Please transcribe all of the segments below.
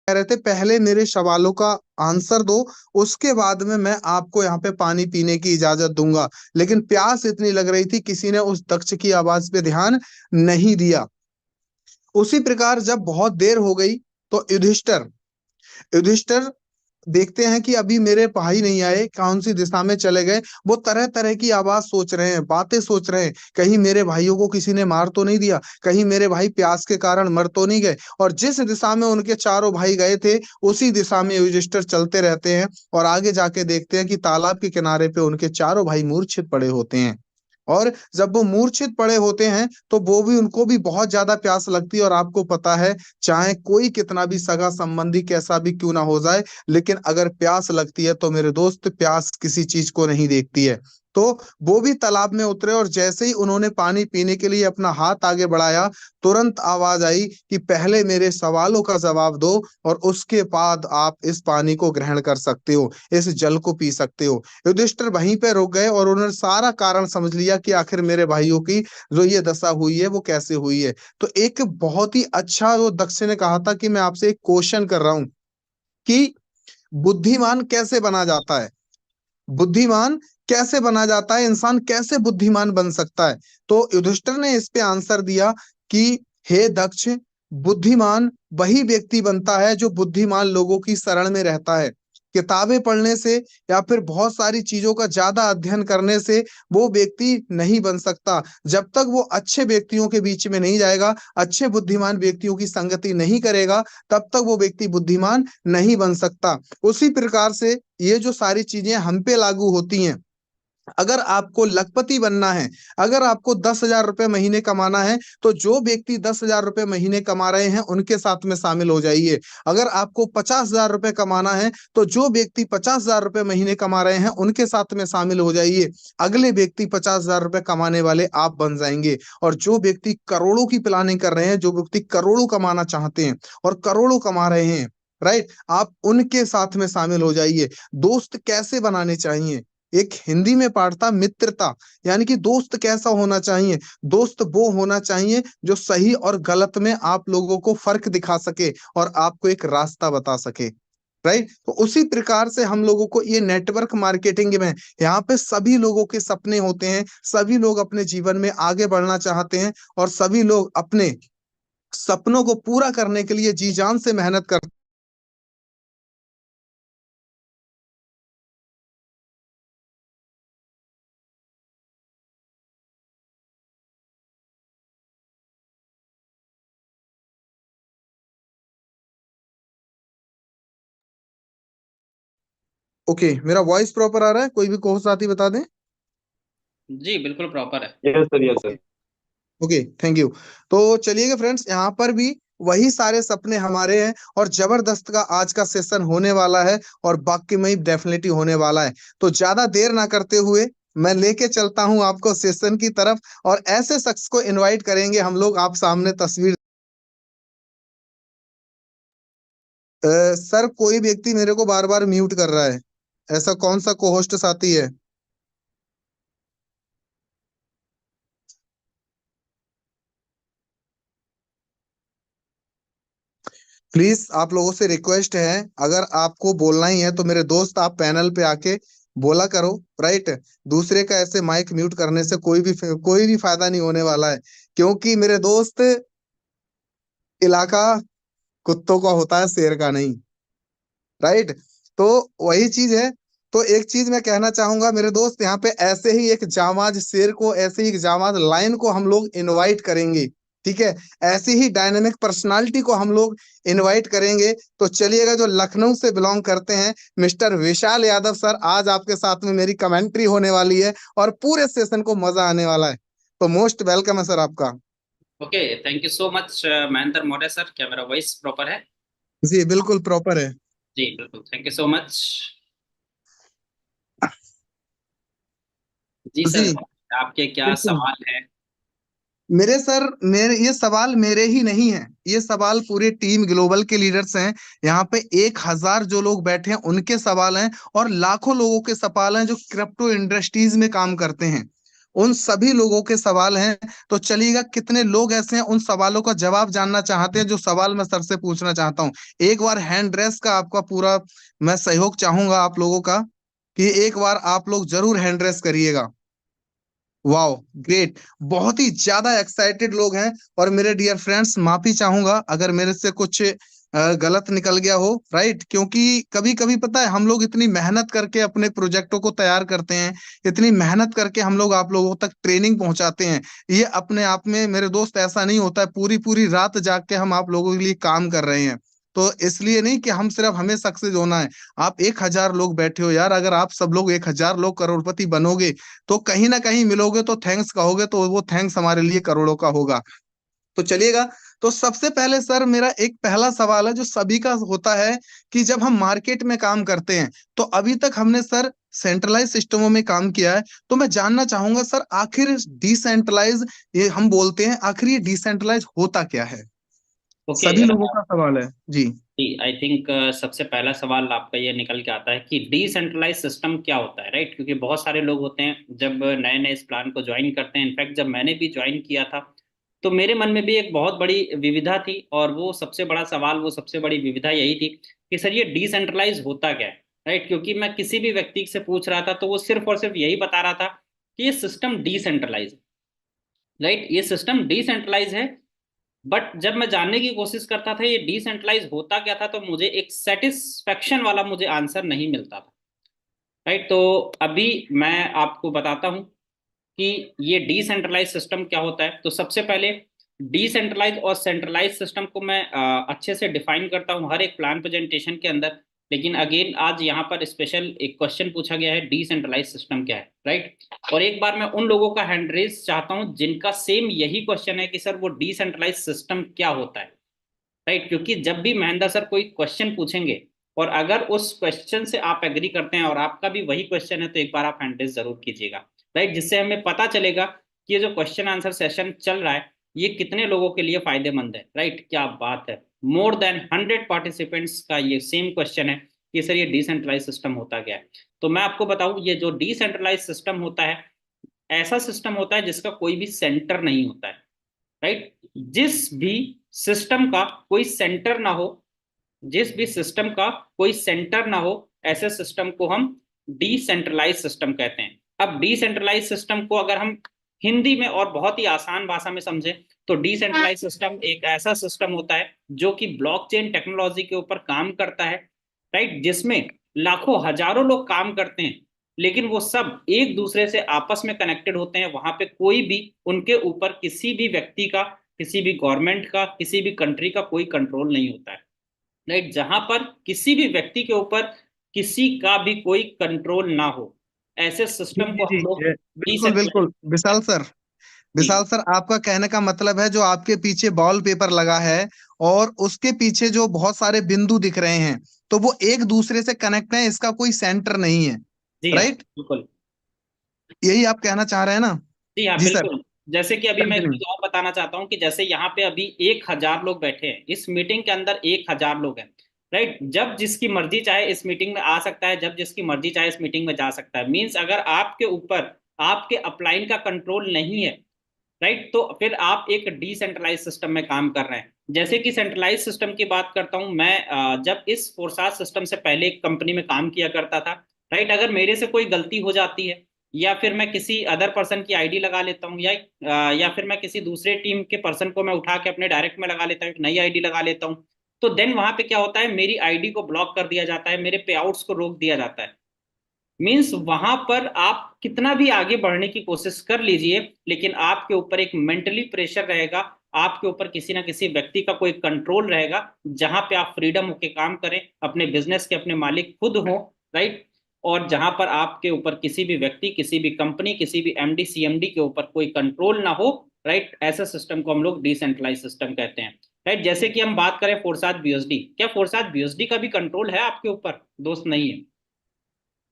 कह रहे थे पहले मेरे सवालों का आंसर दो, उसके बाद में मैं आपको यहाँ पे पानी पीने की इजाजत दूंगा। लेकिन प्यास इतनी लग रही थी, किसी ने उस दक्ष की आवाज पे ध्यान नहीं दिया। उसी प्रकार जब बहुत देर हो गई तो युधिष्ठिर युधिष्ठिर देखते हैं कि अभी मेरे भाई नहीं आए, कौन सी दिशा में चले गए। वो तरह तरह की आवाज सोच रहे हैं, बातें सोच रहे हैं, कहीं मेरे भाइयों को किसी ने मार तो नहीं दिया, कहीं मेरे भाई प्यास के कारण मर तो नहीं गए। और जिस दिशा में उनके चारों भाई गए थे, उसी दिशा में युधिष्ठिर चलते रहते हैं। और आगे जाके देखते हैं कि तालाब के किनारे पे उनके चारों भाई मूर्छित पड़े होते हैं। और जब वो मूर्छित पड़े होते हैं तो वो भी उनको भी बहुत ज्यादा प्यास लगती है। और आपको पता है, चाहे कोई कितना भी सगा संबंधी कैसा भी क्यों ना हो जाए, लेकिन अगर प्यास लगती है तो मेरे दोस्त, प्यास किसी चीज को नहीं देखती है। तो वो भी तालाब में उतरे, और जैसे ही उन्होंने पानी पीने के लिए अपना हाथ आगे बढ़ाया, तुरंत आवाज आई कि पहले मेरे सवालों का जवाब दो, और उसके बाद आप इस पानी को ग्रहण कर सकते हो, इस जल को पी सकते हो। युधिष्ठिर वहीं पे रुक गए और उन्होंने सारा कारण समझ लिया कि आखिर मेरे भाइयों की जो ये दशा हुई है वो कैसे हुई है। तो एक बहुत ही अच्छा वो दक्ष ने कहा था कि मैं आपसे एक क्वेश्चन कर रहा हूं कि बुद्धिमान कैसे बना जाता है, बुद्धिमान कैसे बना जाता है, इंसान कैसे बुद्धिमान बन सकता है। तो युधिष्ठिर ने इस पे आंसर दिया कि हे दक्ष, बुद्धिमान वही व्यक्ति बनता है जो बुद्धिमान लोगों की शरण में रहता है। किताबें पढ़ने से या फिर बहुत सारी चीजों का ज्यादा अध्ययन करने से वो व्यक्ति नहीं बन सकता। जब तक वो अच्छे व्यक्तियों के बीच में नहीं जाएगा, अच्छे बुद्धिमान व्यक्तियों की संगति नहीं करेगा, तब तक वो व्यक्ति बुद्धिमान नहीं बन सकता। उसी प्रकार से ये जो सारी चीजें हम पे लागू होती हैं। अगर आपको लखपति बनना है, अगर आपको 10,000 रुपए महीने कमाना है, तो जो व्यक्ति 10,000 रुपए महीने कमा रहे हैं उनके साथ में शामिल हो जाइए। अगर आपको 50,000 रुपए कमाना है, तो जो व्यक्ति 50,000 रुपए महीने कमा रहे हैं उनके साथ में शामिल हो जाइए। अगले व्यक्ति 50,000 रुपए कमाने वाले आप बन जाएंगे। और जो व्यक्ति करोड़ों की प्लानिंग कर रहे हैं, जो व्यक्ति करोड़ों कमाना चाहते हैं और करोड़ों कमा रहे हैं, राइट, आप उनके साथ में शामिल हो जाइए। दोस्त कैसे बनाने चाहिए, एक हिंदी में पाठ था मित्रता, यानी कि दोस्त कैसा होना चाहिए। दोस्त वो होना चाहिए जो सही और गलत में आप लोगों को फर्क दिखा सके और आपको एक रास्ता बता सके, राइट। तो उसी प्रकार से हम लोगों को ये नेटवर्क मार्केटिंग में, यहाँ पे सभी लोगों के सपने होते हैं, सभी लोग अपने जीवन में आगे बढ़ना चाहते हैं, और सभी लोग अपने सपनों को पूरा करने के लिए जी जान से मेहनत करते। ओके, मेरा वॉइस प्रॉपर आ रहा है? कोई भी को साथी बता दें। जी बिल्कुल प्रॉपर है। Yes sir, yes okay. Sir. Okay, thank you. तो चलिएगा फ्रेंड्स, यहाँ पर भी वही सारे सपने हमारे हैं, और जबरदस्त का आज का सेशन होने वाला है, और बाकी में डेफिनेटली होने वाला है। तो ज्यादा देर ना करते हुए मैं लेके चलता हूँ आपको सेशन की तरफ, और ऐसे शख्स को इनवाइट करेंगे हम लोग। आप सामने तस्वीर, सर कोई व्यक्ति मेरे को बार बार म्यूट कर रहा है, ऐसा कौन सा कोहोस्ट साथी है? प्लीज आप लोगों से रिक्वेस्ट है, अगर आपको बोलना ही है तो मेरे दोस्त आप पैनल पे आके बोला करो, राइट। दूसरे का ऐसे माइक म्यूट करने से कोई भी फायदा नहीं होने वाला है, क्योंकि मेरे दोस्त, इलाका कुत्तों का होता है, शेर का नहीं, राइट। तो वही चीज है। तो एक चीज मैं कहना चाहूंगा मेरे दोस्त, यहाँ पे ऐसे ही एक जामाज शेर को, ऐसे ही एक जामाज लायन को हम लोग इनवाइट करेंगे, ठीक है। ऐसी ही डायनेमिक पर्सनालिटी को हम लोग इनवाइट करेंगे। तो चलिएगा, जो लखनऊ से बिलोंग करते हैं, मिस्टर विशाल यादव सर, आज आपके साथ में मेरी कमेंट्री होने वाली है, और पूरे सेशन को मजा आने वाला है। तो मोस्ट वेलकम है सर आपका। Okay, thank you so much Mahendra Maurya sir. क्या मेरा वॉइस प्रॉपर है? जी बिल्कुल प्रॉपर है। जी बिल्कुल, थैंक यू सो मच। जी सर, जी आपके क्या बिल्कुल। सवाल है? मेरे सर, मेरे ये सवाल मेरे ही नहीं है, ये सवाल पूरे टीम ग्लोबल के लीडर्स हैं। यहाँ पे 1,000 जो लोग बैठे हैं उनके सवाल हैं, और लाखों लोगों के सवाल हैं जो क्रिप्टो इंडस्ट्रीज में काम करते हैं, उन सभी लोगों के सवाल हैं। तो चलिएगा, कितने लोग ऐसे हैं उन सवालों का जवाब जानना चाहते हैं जो सवाल मैं सर से पूछना चाहता हूँ। एक बार हैंड रेस का आपका पूरा मैं सहयोग चाहूंगा आप लोगों का, कि एक बार आप लोग जरूर हैंड रेस करिएगा। वाओ, ग्रेट, बहुत ही ज्यादा एक्साइटेड लोग हैं। और मेरे डियर फ्रेंड्स, माफी चाहूंगा अगर मेरे से कुछ गलत निकल गया हो, राइट? क्योंकि कभी कभी पता है, हम लोग इतनी मेहनत करके अपने प्रोजेक्टों को तैयार करते हैं, इतनी मेहनत करके हम लोग आप लोगों तक ट्रेनिंग पहुंचाते हैं। ये अपने आप में मेरे दोस्त ऐसा नहीं होता है, पूरी पूरी रात जाग के हम आप लोगों के लिए काम कर रहे हैं। तो इसलिए नहीं कि हम सिर्फ हमें सक्सेस होना है। आप 1,000 लोग बैठे हो यार, अगर आप सब लोग 1,000 लोग करोड़पति बनोगे तो कहीं ना कहीं मिलोगे तो थैंक्स कहोगे, तो वो थैंक्स हमारे लिए करोड़ों का होगा। तो चलिएगा, तो सबसे पहले सर मेरा एक पहला सवाल है जो सभी का होता है, कि जब हम मार्केट में काम करते हैं, तो अभी तक हमने सर सेंट्रलाइज सिस्टमों में काम किया है। तो मैं जानना चाहूंगा सर, आखिर डिसेंट्रलाइज ये हम बोलते हैं, आखिर ये डिसेंट्रलाइज होता क्या है? ओके। सभी लोगों का सवाल है जी। आई थिंक सबसे पहला सवाल आपका ये निकल के आता है कि डिसेंट्रलाइज सिस्टम क्या होता है, राइट? क्योंकि बहुत सारे लोग होते हैं जब नए नए इस प्लान को ज्वाइन करते हैं। इनफैक्ट जब मैंने भी ज्वाइन किया था तो मेरे मन में भी एक बहुत बड़ी विविधा थी, और वो सबसे बड़ा सवाल, वो सबसे बड़ी विविधा यही थी कि सर ये डिसेंट्रलाइज होता क्या है, राइट? क्योंकि मैं किसी भी व्यक्ति से पूछ रहा था तो वो सिर्फ और सिर्फ यही बता रहा था कि ये सिस्टम डिसेंट्रलाइज, राइट, ये सिस्टम डिसेंट्रलाइज है। बट जब मैं जानने की कोशिश करता था ये डिसेंट्रलाइज होता क्या था, तो मुझे एक सेटिस्फेक्शन वाला मुझे आंसर नहीं मिलता था, राइट? तो अभी मैं आपको बताता हूं कि ये डिसेंट्रलाइज सिस्टम क्या होता है। तो सबसे पहले डिसेंट्रलाइज और सेंट्रलाइज सिस्टम को मैं अच्छे से डिफाइन करता हूं हर एक प्लान प्रेजेंटेशन के अंदर। लेकिन अगेन आज यहाँ पर स्पेशल एक क्वेश्चन पूछा गया है, डिसेंट्रलाइज सिस्टम क्या है, राइट? और एक बार मैं उन लोगों का हैंड रेज चाहता हूं जिनका सेम यही क्वेश्चन है कि सर वो डिसेंट्रलाइज सिस्टम क्या होता है, राइट? क्योंकि जब भी महेंद्र सर कोई क्वेश्चन पूछेंगे और अगर उस क्वेश्चन से आप एग्री करते हैं और आपका भी वही क्वेश्चन है, तो एक बार आप हैंड रेज जरूर कीजिएगा, राइट? जिससे हमें पता चलेगा कि ये जो क्वेश्चन आंसर सेशन चल रहा है ये कितने लोगों के लिए फायदेमंद है, राइट? क्या बात है, मोर देन 100 पार्टिसिपेंट्स का ये सेम क्वेश्चन है कि सर ये डिसेंट्रलाइज सिस्टम होता क्या है। तो मैं आपको बताऊं, ये जो डिसेंट्रलाइज सिस्टम होता है ऐसा सिस्टम होता है जिसका कोई भी सेंटर नहीं होता है, राइट? जिस भी सिस्टम का कोई सेंटर ना हो, जिस भी सिस्टम का कोई सेंटर ना हो, ऐसे सिस्टम को हम डिसेंट्रलाइज सिस्टम कहते हैं। अब डिसेंट्रलाइज सिस्टम को अगर हम हिंदी में और बहुत ही आसान भाषा में समझे तो डिसेंट्रलाइज सिस्टम एक ऐसा सिस्टम होता है जो कि ब्लॉकचेन टेक्नोलॉजी के ऊपर काम करता है, राइट? जिसमें लाखों हजारों लोग काम करते हैं लेकिन वो सब एक दूसरे से आपस में कनेक्टेड होते हैं। वहां पे कोई भी उनके ऊपर किसी भी व्यक्ति का, किसी भी गवर्नमेंट का, किसी भी कंट्री का कोई कंट्रोल नहीं होता है, राइट? जहां पर किसी भी व्यक्ति के ऊपर किसी का भी कोई कंट्रोल ना हो, ऐसे जी सिस्टम जी को जी, हम लोग बिल्कुल डिसेंट्रलाइज। बिल्कुल विशाल सर। विशाल जी सर, आपका कहने का मतलब है जो आपके पीछे बॉल पेपर लगा है और उसके पीछे जो बहुत सारे बिंदु दिख रहे हैं, तो वो एक दूसरे से कनेक्ट है, इसका कोई सेंटर नहीं है, जी हाँ राइट? बिल्कुल। यही आप कहना चाह रहे हैं ना? जी हाँ जी सर, बिल्कुल। जैसे कि अभी मैं एक कंटिन्यू। चीज और बताना चाहता हूँ कि जैसे यहाँ पे अभी 1,000 लोग बैठे हैं, इस मीटिंग के अंदर 1,000 लोग हैं, राइट? जब जिसकी मर्जी चाहे इस मीटिंग में आ सकता है, जब जिसकी मर्जी चाहे इस मीटिंग में जा सकता है। मीन्स अगर आपके ऊपर आपके अपलाइन का कंट्रोल नहीं है, राइट, तो फिर आप एक डिसेंट्रलाइज सिस्टम में काम कर रहे हैं। जैसे कि सेंट्रलाइज सिस्टम की बात करता हूं मैं, जब इस फोरसाज सिस्टम से पहले एक कंपनी में काम किया करता था, राइट? अगर मेरे से कोई गलती हो जाती है या फिर मैं किसी अदर पर्सन की आईडी लगा लेता हूँ या फिर मैं किसी दूसरे टीम के पर्सन को मैं उठा के अपने डायरेक्ट में लगा लेता हूँ, एक नई आईडी लगा लेता हूँ, तो देन वहां पे क्या होता है, मेरी आईडी को ब्लॉक कर दिया जाता है, मेरे पे आउट्स को रोक दिया जाता है। मीन्स वहां पर आप कितना भी आगे बढ़ने की कोशिश कर लीजिए लेकिन आपके ऊपर एक मेंटली प्रेशर रहेगा, आपके ऊपर किसी ना किसी व्यक्ति का कोई कंट्रोल रहेगा, जहां पे आप फ्रीडम होके काम करें, अपने बिजनेस के अपने मालिक खुद हो, राइट? और जहां पर आपके ऊपर किसी भी व्यक्ति, किसी भी कंपनी, किसी भी एमडी सीएमडी के ऊपर कोई कंट्रोल ना हो, राइट? ऐसे सिस्टम को हम लोग डिसेंट्रलाइज सिस्टम कहते हैं, राइट? जैसे कि हम बात करें फोरसाज बीएसडी, क्या फोरसाज बीएसडी का भी कंट्रोल है आपके ऊपर? दोस्त नहीं है।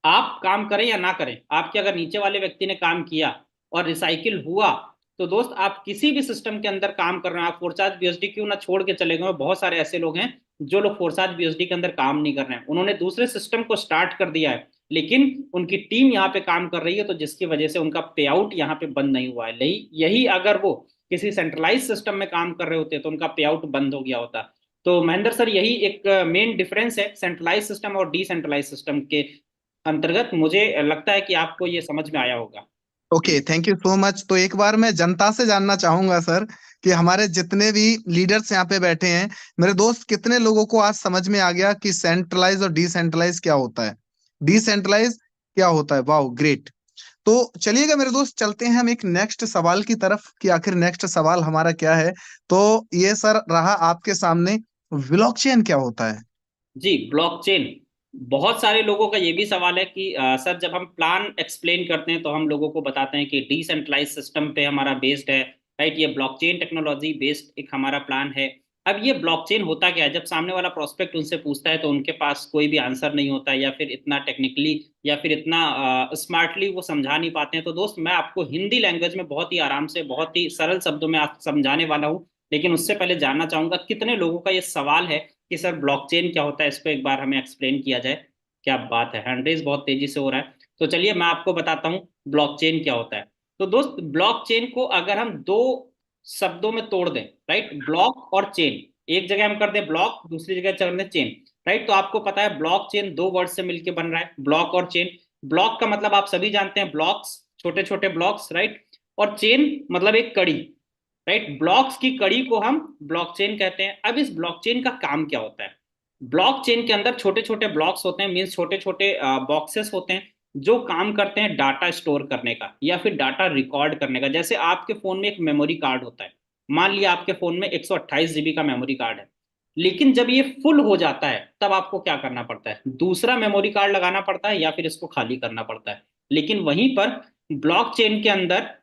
आप काम करें या ना करें, आपके अगर नीचे वाले व्यक्ति ने काम किया और रिसाइकिल हुआ, तो दोस्त आप किसी भी सिस्टम के अंदर काम कर रहे हैं, आप फोरचार्ज बीएसडी क्यों ना छोड़ के चले गए, बहुत सारे ऐसे लोग हैं जो लोग फोरसाज बीएसडी के अंदर काम नहीं कर रहे हैं, उन्होंने दूसरे सिस्टम को स्टार्ट कर दिया है, लेकिन उनकी टीम यहाँ पे काम कर रही है, तो जिसकी वजह से उनका पे आउट यहाँ पे बंद नहीं हुआ है। यही यही अगर वो किसी सेंट्रलाइज सिस्टम में काम कर रहे होते तो उनका पे आउट बंद हो गया होता। तो महेंद्र सर, यही एक मेन डिफरेंस है सेंट्रलाइज सिस्टम और डिसेंट्रलाइज सिस्टम के अंतर्गत। मुझे लगता है कि आपको ये समझ में आया होगा। Okay, thank you so much. तो एक बार मैं जनता से जानना चाहूंगा सर, कि हमारे जितने भी लीडर्स यहाँ पे बैठे हैं, मेरे दोस्त, कितने लोगों को आज समझ में आ गया कि सेंट्रलाइज और डिसेंट्रलाइज क्या होता है, डिसेंट्रलाइज क्या होता है। वाह, ग्रेट। तो चलिएगा मेरे दोस्त, चलते हैं हम एक नेक्स्ट सवाल की तरफ कि आखिर नेक्स्ट सवाल हमारा क्या है। तो ये सर रहा आपके सामने, ब्लॉकचेन क्या होता है। जी, ब्लॉकचेन, बहुत सारे लोगों का ये भी सवाल है कि सर जब हम प्लान एक्सप्लेन करते हैं तो हम लोगों को बताते हैं कि डिसेंट्रलाइज सिस्टम पे हमारा बेस्ड है, राइट, ये ब्लॉकचेन टेक्नोलॉजी बेस्ड एक हमारा प्लान है। अब ये ब्लॉकचेन होता क्या है? जब सामने वाला प्रोस्पेक्ट उनसे पूछता है तो उनके पास कोई भी आंसर नहीं होता है, या फिर इतना टेक्निकली या फिर इतना स्मार्टली वो समझा नहीं पाते हैं। तो दोस्त, मैं आपको हिंदी लैंग्वेज में बहुत ही आराम से, बहुत ही सरल शब्दों में आप समझाने वाला हूँ। लेकिन उससे पहले जानना चाहूंगा कितने लोगों का ये सवाल है कि सर ब्लॉकचेन क्या होता है, इसको एक बार हमें एक्सप्लेन किया जाए। क्या बात है, हैंड रेज बहुत तेजी से हो रहा है। तो चलिए मैं आपको बताता हूँ ब्लॉकचेन क्या होता है। तो दोस्त, ब्लॉकचेन को अगर हम दो शब्दों में तोड़ दें, राइट, ब्लॉक और चेन, एक जगह हम कर दें ब्लॉक, दूसरी जगह कर दें चेन, राइट, तो आपको पता है ब्लॉक चेन दो वर्ड से मिलकर बन रहा है, ब्लॉक और चेन। ब्लॉक का मतलब आप सभी जानते हैं, ब्लॉक्स, छोटे छोटे ब्लॉक्स, राइट, और चेन मतलब एक कड़ी, राइट, ब्लॉक्स की कड़ी को हम ब्लॉकचेन कहते हैं। अब इस ब्लॉकचेन का काम क्या होता है? ब्लॉकचेन के अंदर छोटे छोटे ब्लॉक्स होते हैं, मीन्स छोटे छोटे बॉक्सेस होते हैं, जो काम करते हैं डाटा स्टोर करने का या फिर डाटा रिकॉर्ड करने का। जैसे आपके फोन में एक मेमोरी कार्ड होता है, मान लिया आपके फोन में 128 जीबी का मेमोरी कार्ड है, लेकिन जब ये फुल हो जाता है तब आपको क्या करना पड़ता है? दूसरा मेमोरी कार्ड लगाना पड़ता है या फिर इसको खाली करना पड़ता है। लेकिन वहीं पर ब्लॉकचेन के अंदर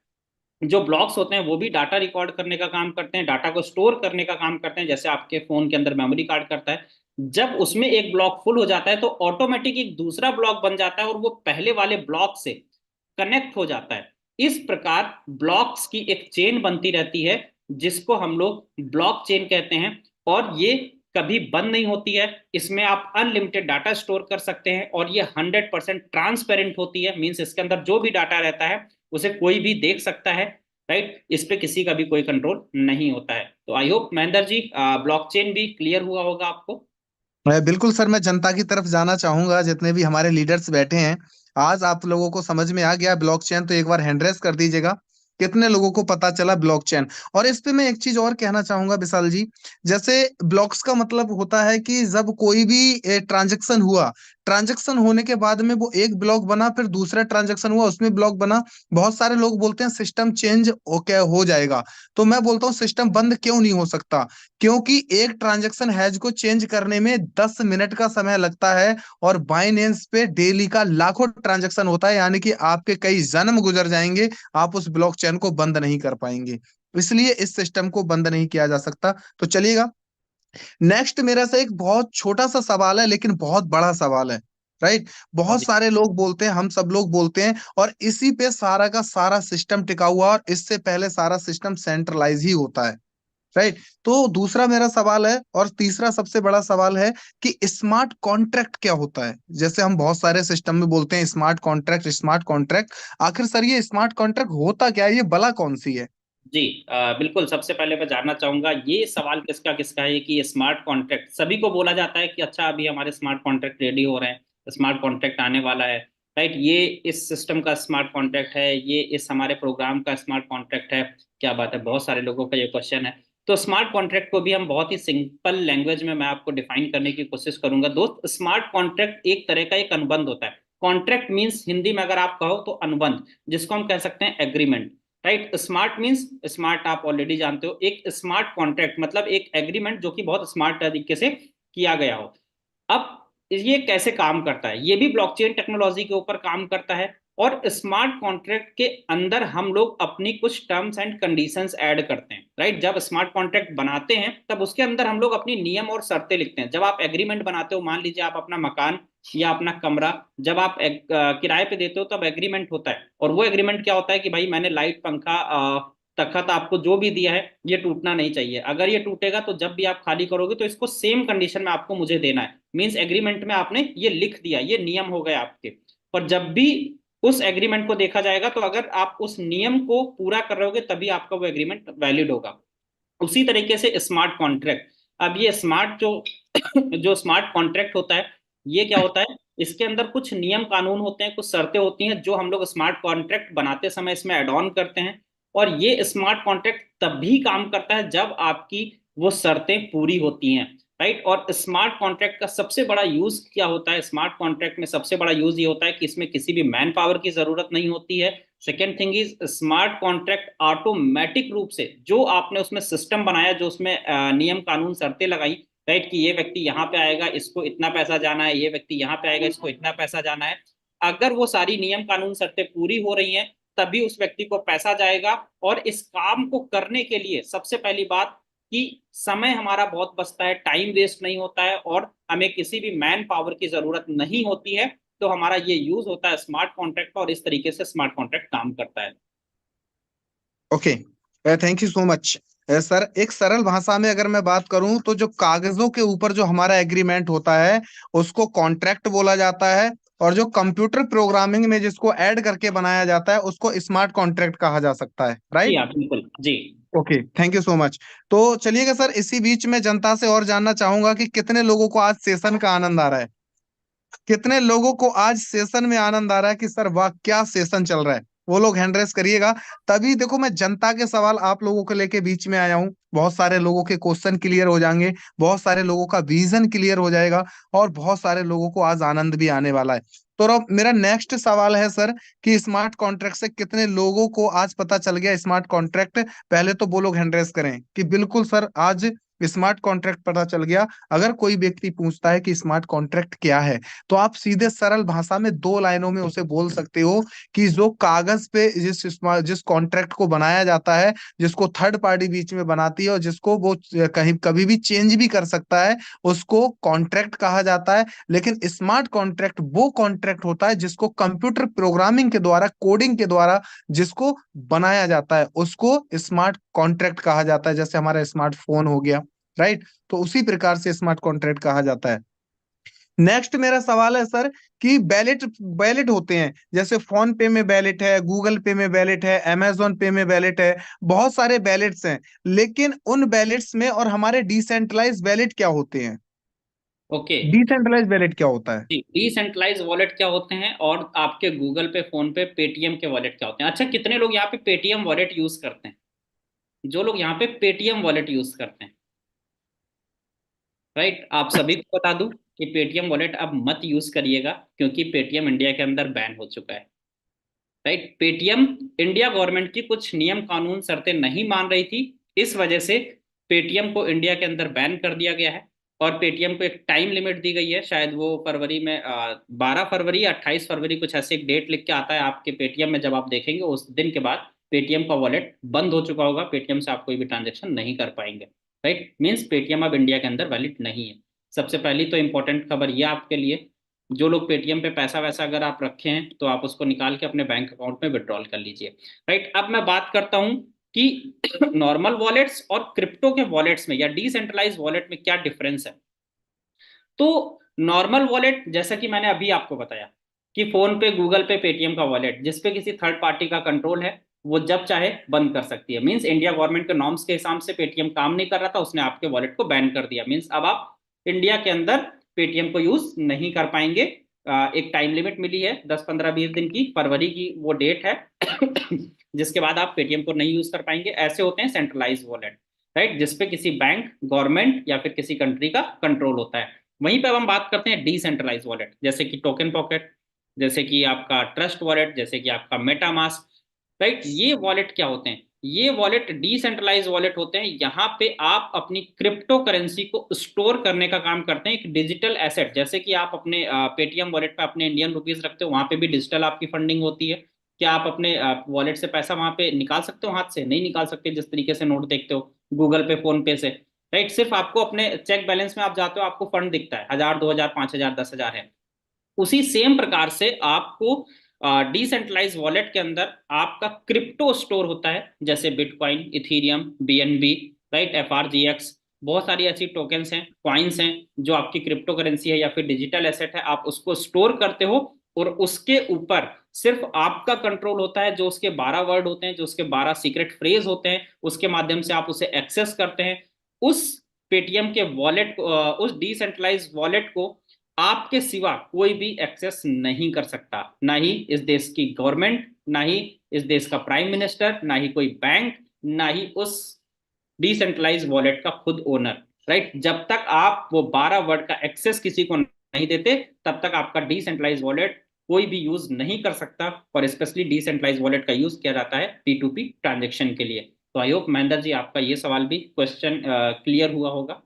जो ब्लॉक्स होते हैं वो भी डाटा रिकॉर्ड करने का काम करते हैं, डाटा को स्टोर करने का काम करते हैं, जैसे आपके फोन के अंदर मेमोरी कार्ड करता है। जब उसमें एक ब्लॉक फुल हो जाता है तो ऑटोमेटिक एक दूसरा ब्लॉक बन जाता है और वो पहले वाले ब्लॉक से कनेक्ट हो जाता है। इस प्रकार ब्लॉक्स की एक चेन बनती रहती है, जिसको हम लोग ब्लॉक चेन कहते हैं। और ये कभी बंद नहीं होती है, इसमें आप अनलिमिटेड डाटा स्टोर कर सकते हैं, और ये 100% ट्रांसपेरेंट होती है, मीन्स इसके अंदर जो भी डाटा रहता है उसे कोई भी देख सकता है, राइट, इस पे किसी का भी कोई कंट्रोल नहीं होता है। तो I hope Mahendra ji, blockchain भी क्लियर हुआ होगा आपको। बिल्कुल सर, मैं जनता की तरफ जाना चाहूंगा, जितने भी हमारे लीडर्स बैठे हैं, आज आप लोगों को समझ में आ गया ब्लॉकचेन, तो एक बार हैंड रेस कर दीजिएगा, कितने लोगों को पता चला ब्लॉकचेन। और इस पे मैं एक चीज और कहना चाहूंगा विशाल जी, जैसे ब्लॉक्स का मतलब होता है कि जब कोई भी ट्रांजैक्शन हुआ, ट्रांजैक्शन होने के बाद में वो एक ब्लॉक बना, फिर दूसरा ट्रांजैक्शन हुआ उसमें ब्लॉक बना। बहुत सारे लोग बोलते हैं सिस्टम चेंज ओके हो जाएगा, तो मैं बोलता हूँ सिस्टम बंद क्यों नहीं हो सकता, क्योंकि एक ट्रांजैक्शन हैज को चेंज करने में 10 मिनट का समय लगता है, और बाइनेंस पे डेली का लाखों ट्रांजैक्शन होता है, यानी कि आपके कई जन्म गुजर जाएंगे, आप उस ब्लॉकचेन को बंद नहीं कर पाएंगे। इसलिए इस सिस्टम को बंद नहीं किया जा सकता। तो चलिएगा, नेक्स्ट मेरा से एक बहुत छोटा सा सवाल है लेकिन बहुत बड़ा सवाल है, राइट। बहुत जी सारे लोग बोलते हैं, हम सब लोग बोलते हैं, और इसी पे सारा का सारा सिस्टम टिका हुआ है, और इससे पहले सारा सिस्टम सेंट्रलाइज ही होता है, राइट। तो दूसरा मेरा सवाल है, और तीसरा सबसे बड़ा सवाल है कि स्मार्ट कॉन्ट्रैक्ट क्या होता है। जैसे हम बहुत सारे सिस्टम में बोलते हैं स्मार्ट कॉन्ट्रैक्ट, स्मार्ट कॉन्ट्रैक्ट, आखिर सर ये स्मार्ट कॉन्ट्रैक्ट होता क्या है, ये बला कौन सी है। जी, बिल्कुल, सबसे पहले मैं जानना चाहूंगा ये सवाल किसका किसका है कि ये स्मार्ट कॉन्ट्रैक्ट सभी को बोला जाता है कि अच्छा अभी हमारे स्मार्ट कॉन्ट्रैक्ट रेडी हो रहे हैं, स्मार्ट कॉन्ट्रैक्ट आने वाला है, राइट, ये इस सिस्टम का स्मार्ट कॉन्ट्रैक्ट है, ये इस हमारे प्रोग्राम का स्मार्ट कॉन्ट्रैक्ट है। क्या बात है, बहुत सारे लोगों का ये क्वेश्चन है। तो स्मार्ट कॉन्ट्रैक्ट को भी हम बहुत ही सिंपल लैंग्वेज में मैं आपको डिफाइन करने की कोशिश करूंगा। दोस्त, स्मार्ट कॉन्ट्रैक्ट एक तरह का एक अनुबंध होता है। कॉन्ट्रैक्ट मीन्स हिंदी में अगर आप कहो तो अनुबंध, जिसको हम कह सकते हैं agreement, right. Smart means smart, आप ऑलरेडी जानते हो, एक स्मार्ट कॉन्ट्रैक्ट मतलब एक एग्रीमेंट जो कि बहुत स्मार्ट तरीके से किया गया हो। अब ये कैसे काम करता है? ये भी ब्लॉकचेन टेक्नोलॉजी के ऊपर काम करता है, और स्मार्ट कॉन्ट्रैक्ट के अंदर हम लोग अपनी कुछ टर्म्स एंड कंडीशंस ऐड करते हैं, राइट। जब स्मार्ट कॉन्ट्रैक्ट बनाते हैं तब उसके अंदर हम लोग अपनी नियम और शर्तें लिखते हैं। जब आप एग्रीमेंट बनाते हो, मान लीजिए आप अपना मकान या अपना कमरा जब आप किराए पे देते हो तब एग्रीमेंट होता है, और वो एग्रीमेंट क्या होता है कि भाई मैंने लाइट पंखा तखत आपको जो भी दिया है ये टूटना नहीं चाहिए। अगर ये टूटेगा तो जब भी आप खाली करोगे तो इसको सेम कंडीशन में आपको मुझे देना है। मीन्स एग्रीमेंट में आपने ये लिख दिया, ये नियम हो गए आपके। पर जब भी उस एग्रीमेंट को देखा जाएगा तो अगर आप उस नियम को पूरा कर रहे होगे तभी आपका वो एग्रीमेंट वैलिड होगा। उसी तरीके से स्मार्ट कॉन्ट्रैक्ट, अब ये स्मार्ट जो जो स्मार्ट कॉन्ट्रैक्ट होता है, ये क्या होता है, इसके अंदर कुछ नियम कानून होते हैं, कुछ शर्तें होती हैं जो हम लोग स्मार्ट कॉन्ट्रैक्ट बनाते समय इसमें ऐड ऑन करते हैं। और ये स्मार्ट कॉन्ट्रैक्ट तभी काम करता है जब आपकी वो शर्तें पूरी होती हैं, राइट। और स्मार्ट कॉन्ट्रैक्ट का सबसे बड़ा यूज क्या होता है, स्मार्ट कॉन्ट्रैक्ट में सबसे बड़ा यूज ये होता है कि इसमें किसी भी मैन पावर की जरूरत नहीं होती है। Second thing is smart contract automatic रूप से जो आपने उसमें सिस्टम बनाया, जो उसमें नियम कानून शर्तें लगाई, राइट, कि ये व्यक्ति यहाँ पे आएगा इसको इतना पैसा जाना है, ये व्यक्ति यहाँ पे आएगा इसको इतना पैसा जाना है, अगर वो सारी नियम कानून शर्तें पूरी हो रही हैं तभी उस व्यक्ति को पैसा जाएगा। और इस काम को करने के लिए सबसे पहली बात कि समय हमारा बहुत बचता है, टाइम वेस्ट नहीं होता है और हमें किसी भी मैन पावर की जरूरत नहीं होती है। तो हमारा ये यूज होता है स्मार्ट कॉन्ट्रैक्ट का और इस तरीके से स्मार्ट कॉन्ट्रैक्ट काम करता है। Okay, thank you so much sir. एक सरल भाषा में अगर मैं बात करूं तो जो कागजों के ऊपर जो हमारा एग्रीमेंट होता है उसको कॉन्ट्रैक्ट बोला जाता है, और जो कंप्यूटर प्रोग्रामिंग में जिसको ऐड करके बनाया जाता है उसको स्मार्ट कॉन्ट्रैक्ट कहा जा सकता है, जी राइट। हाँ बिल्कुल जी। Okay, thank you so much. तो चलिएगा सर, इसी बीच में जनता से और जानना चाहूंगा कि कितने लोगों को आज सेशन का आनंद आ रहा है, कितने लोगों को आज सेशन में आनंद आ रहा है कि सर वाह क्या सेशन चल रहा है। वो लोग हैंड रेस करिएगा। तभी देखो, मैं जनता के सवाल आप लोगों को लेके बीच में आया हूँ, बहुत सारे लोगों के क्वेश्चन क्लियर हो जाएंगे, बहुत सारे लोगों का विजन क्लियर हो जाएगा, और बहुत सारे लोगों को आज आनंद भी आने वाला है। तो अब मेरा नेक्स्ट सवाल है सर कि स्मार्ट कॉन्ट्रैक्ट से कितने लोगों को आज पता चल गया स्मार्ट कॉन्ट्रैक्ट। पहले तो वो लोग हैंड रेस करें कि बिल्कुल सर आज स्मार्ट कॉन्ट्रैक्ट पता चल गया। अगर कोई व्यक्ति पूछता है कि स्मार्ट कॉन्ट्रैक्ट क्या है, तो आप सीधे सरल भाषा में 2 लाइनों में उसे बोल सकते हो कि जो कागज पे जिस कॉन्ट्रैक्ट को बनाया जाता है, जिसको थर्ड पार्टी बीच में बनाती है और जिसको वो कहीं कभी भी चेंज भी कर सकता है, उसको कॉन्ट्रैक्ट कहा जाता है। लेकिन स्मार्ट कॉन्ट्रैक्ट वो कॉन्ट्रैक्ट होता है जिसको कंप्यूटर प्रोग्रामिंग के द्वारा, कोडिंग के द्वारा जिसको बनाया जाता है, उसको स्मार्ट कॉन्ट्रैक्ट कहा जाता है। जैसे हमारा स्मार्टफोन हो गया, राइट। तो उसी प्रकार से स्मार्ट कॉन्ट्रैक्ट कहा जाता है। नेक्स्ट मेरा सवाल है सर कि बैलेट बैलेट होते हैं, जैसे फोन पे में बैलेट है, गूगल पे में बैलेट है, अमेजोन पे में बैलेट है, बहुत सारे बैलेट्स हैं। लेकिन उन बैलेट्स में और हमारे डिसेंट्रलाइज बैलेट क्या होते हैं? ओके। डिसेंट्रलाइज बैलेट क्या होता है? जी, डिसेंट्रलाइज वॉलेट क्या होते हैं और आपके गूगल पे, फोन पे, पेटीएम के वॉलेट क्या होते हैं। अच्छा, कितने लोग यहाँ पे पेटीएम वॉलेट यूज करते हैं? जो लोग यहाँ पे पेटीएम वॉलेट यूज करते हैं, राइट, आप सभी को बता दूं कि पेटीएम वॉलेट अब मत यूज करिएगा क्योंकि पेटीएम इंडिया के अंदर बैन हो चुका है, राइट। पेटीएम, इंडिया गवर्नमेंट की कुछ नियम कानून शर्तें नहीं मान रही थी, इस वजह से पेटीएम को इंडिया के अंदर बैन कर दिया गया है। और पेटीएम को एक टाइम लिमिट दी गई है, शायद वो फरवरी में 12 फरवरी या 28 फरवरी, कुछ ऐसे एक डेट लिख के आता है आपके पेटीएम में, जब आप देखेंगे उस दिन के बाद पेटीएम का वॉलेट बंद हो चुका होगा, पेटीएम से आप कोई भी ट्रांजेक्शन नहीं कर पाएंगे, राइट। मीन्स पेटीएम अब इंडिया के अंदर वैलिड नहीं है। सबसे पहली तो इंपॉर्टेंट खबर ये आपके लिए, जो लोग पेटीएम पे पैसा वैसा अगर आप रखे हैं तो आप उसको निकाल के अपने बैंक अकाउंट में विड्रॉल कर लीजिए, राइट। अब मैं बात करता हूं कि नॉर्मल वॉलेट्स और क्रिप्टो के वॉलेट्स में या डिसेंट्रलाइज वॉलेट में क्या डिफरेंस है। तो नॉर्मल वॉलेट, जैसा कि मैंने अभी आपको बताया कि फोन पे, गूगल पे, पेटीएम का वॉलेट जिसपे किसी थर्ड पार्टी का कंट्रोल है, वो जब चाहे बंद कर सकती है। मींस इंडिया गवर्नमेंट के नॉर्म्स के हिसाब से पेटीएम काम नहीं कर रहा था, उसने आपके वॉलेट को बैन कर दिया। मींस अब आप इंडिया के अंदर पेटीएम को यूज नहीं कर पाएंगे। एक टाइम लिमिट मिली है 10, 15, 20 दिन की, फरवरी की वो डेट है जिसके बाद आप पेटीएम को नहीं यूज कर पाएंगे। ऐसे होते हैं सेंट्रलाइज वॉलेट, राइट, जिसपे किसी बैंक, गवर्नमेंट या फिर किसी कंट्री का कंट्रोल होता है। वहीं पे अब हम बात करते हैं डिसेंट्रलाइज वॉलेट, जैसे कि टोकन पॉकेट, जैसे कि आपका ट्रस्ट वॉलेट, जैसे कि आपका मेटामास्क, राइट। ये वॉलेट क्या होते हैं? ये वॉलेट डिसेंट्रलाइज वॉलेट होते हैं। यहाँ पे आप अपनी क्रिप्टो करेंसी को स्टोर करने का काम करते हैं, एक डिजिटल एसेट। जैसे कि आप अपने पेटीएम वॉलेट पे अपने इंडियन रुपीज रखते हो, वहां पे भी डिजिटल आपकी फंडिंग होती है। क्या आप अपने वॉलेट से पैसा वहां पे निकाल सकते हो? हाथ से नहीं निकाल सकते, जिस तरीके से नोट देखते हो गूगल पे, फोन पे से, राइट। सिर्फ आपको अपने चेक बैलेंस में आप जाते हो, आपको फंड दिखता है, 1000, 2000, 5000, 10,000 है। उसी सेम प्रकार से आपको डिसेंट्रलाइज वॉलेट के अंदर आपका क्रिप्टो स्टोर होता है, जैसे बिटकॉइन, इथीरियम, बीएनबी, राइट, एफआरजीएक्स। बहुत सारी ऐसी टोकन्स हैं, कॉइन्स हैं, जो आपकी क्रिप्टो करेंसी है या फिर डिजिटल एसेट है, आप उसको स्टोर करते हो। और उसके ऊपर सिर्फ आपका कंट्रोल होता है, जो उसके 12 वर्ड होते हैं, जो उसके 12 सीक्रेट फ्रेज होते हैं, उसके माध्यम से आप उसे एक्सेस करते हैं। उस पेटीएम के वॉलेट को, उस डिसेंट्रलाइज वॉलेट को आपके सिवा कोई भी एक्सेस नहीं कर सकता, ना ही इस देश की गवर्नमेंट, ना ही इस देश का प्राइम मिनिस्टर, ना ही कोई बैंक, ना ही उस डिसेंट्रलाइज वॉलेट का खुद ओनर। राइट, जब तक आप वो 12 वर्ड का एक्सेस किसी को नहीं देते, तब तक आपका डिसेंट्रलाइज वॉलेट कोई भी यूज नहीं कर सकता। और स्पेशली डिसेंट्रलाइज वॉलेट का यूज किया जाता है P2P ट्रांजेक्शन के लिए। तो आई होप महेंद्र जी, आपका ये सवाल भी क्वेश्चन क्लियर हुआ होगा।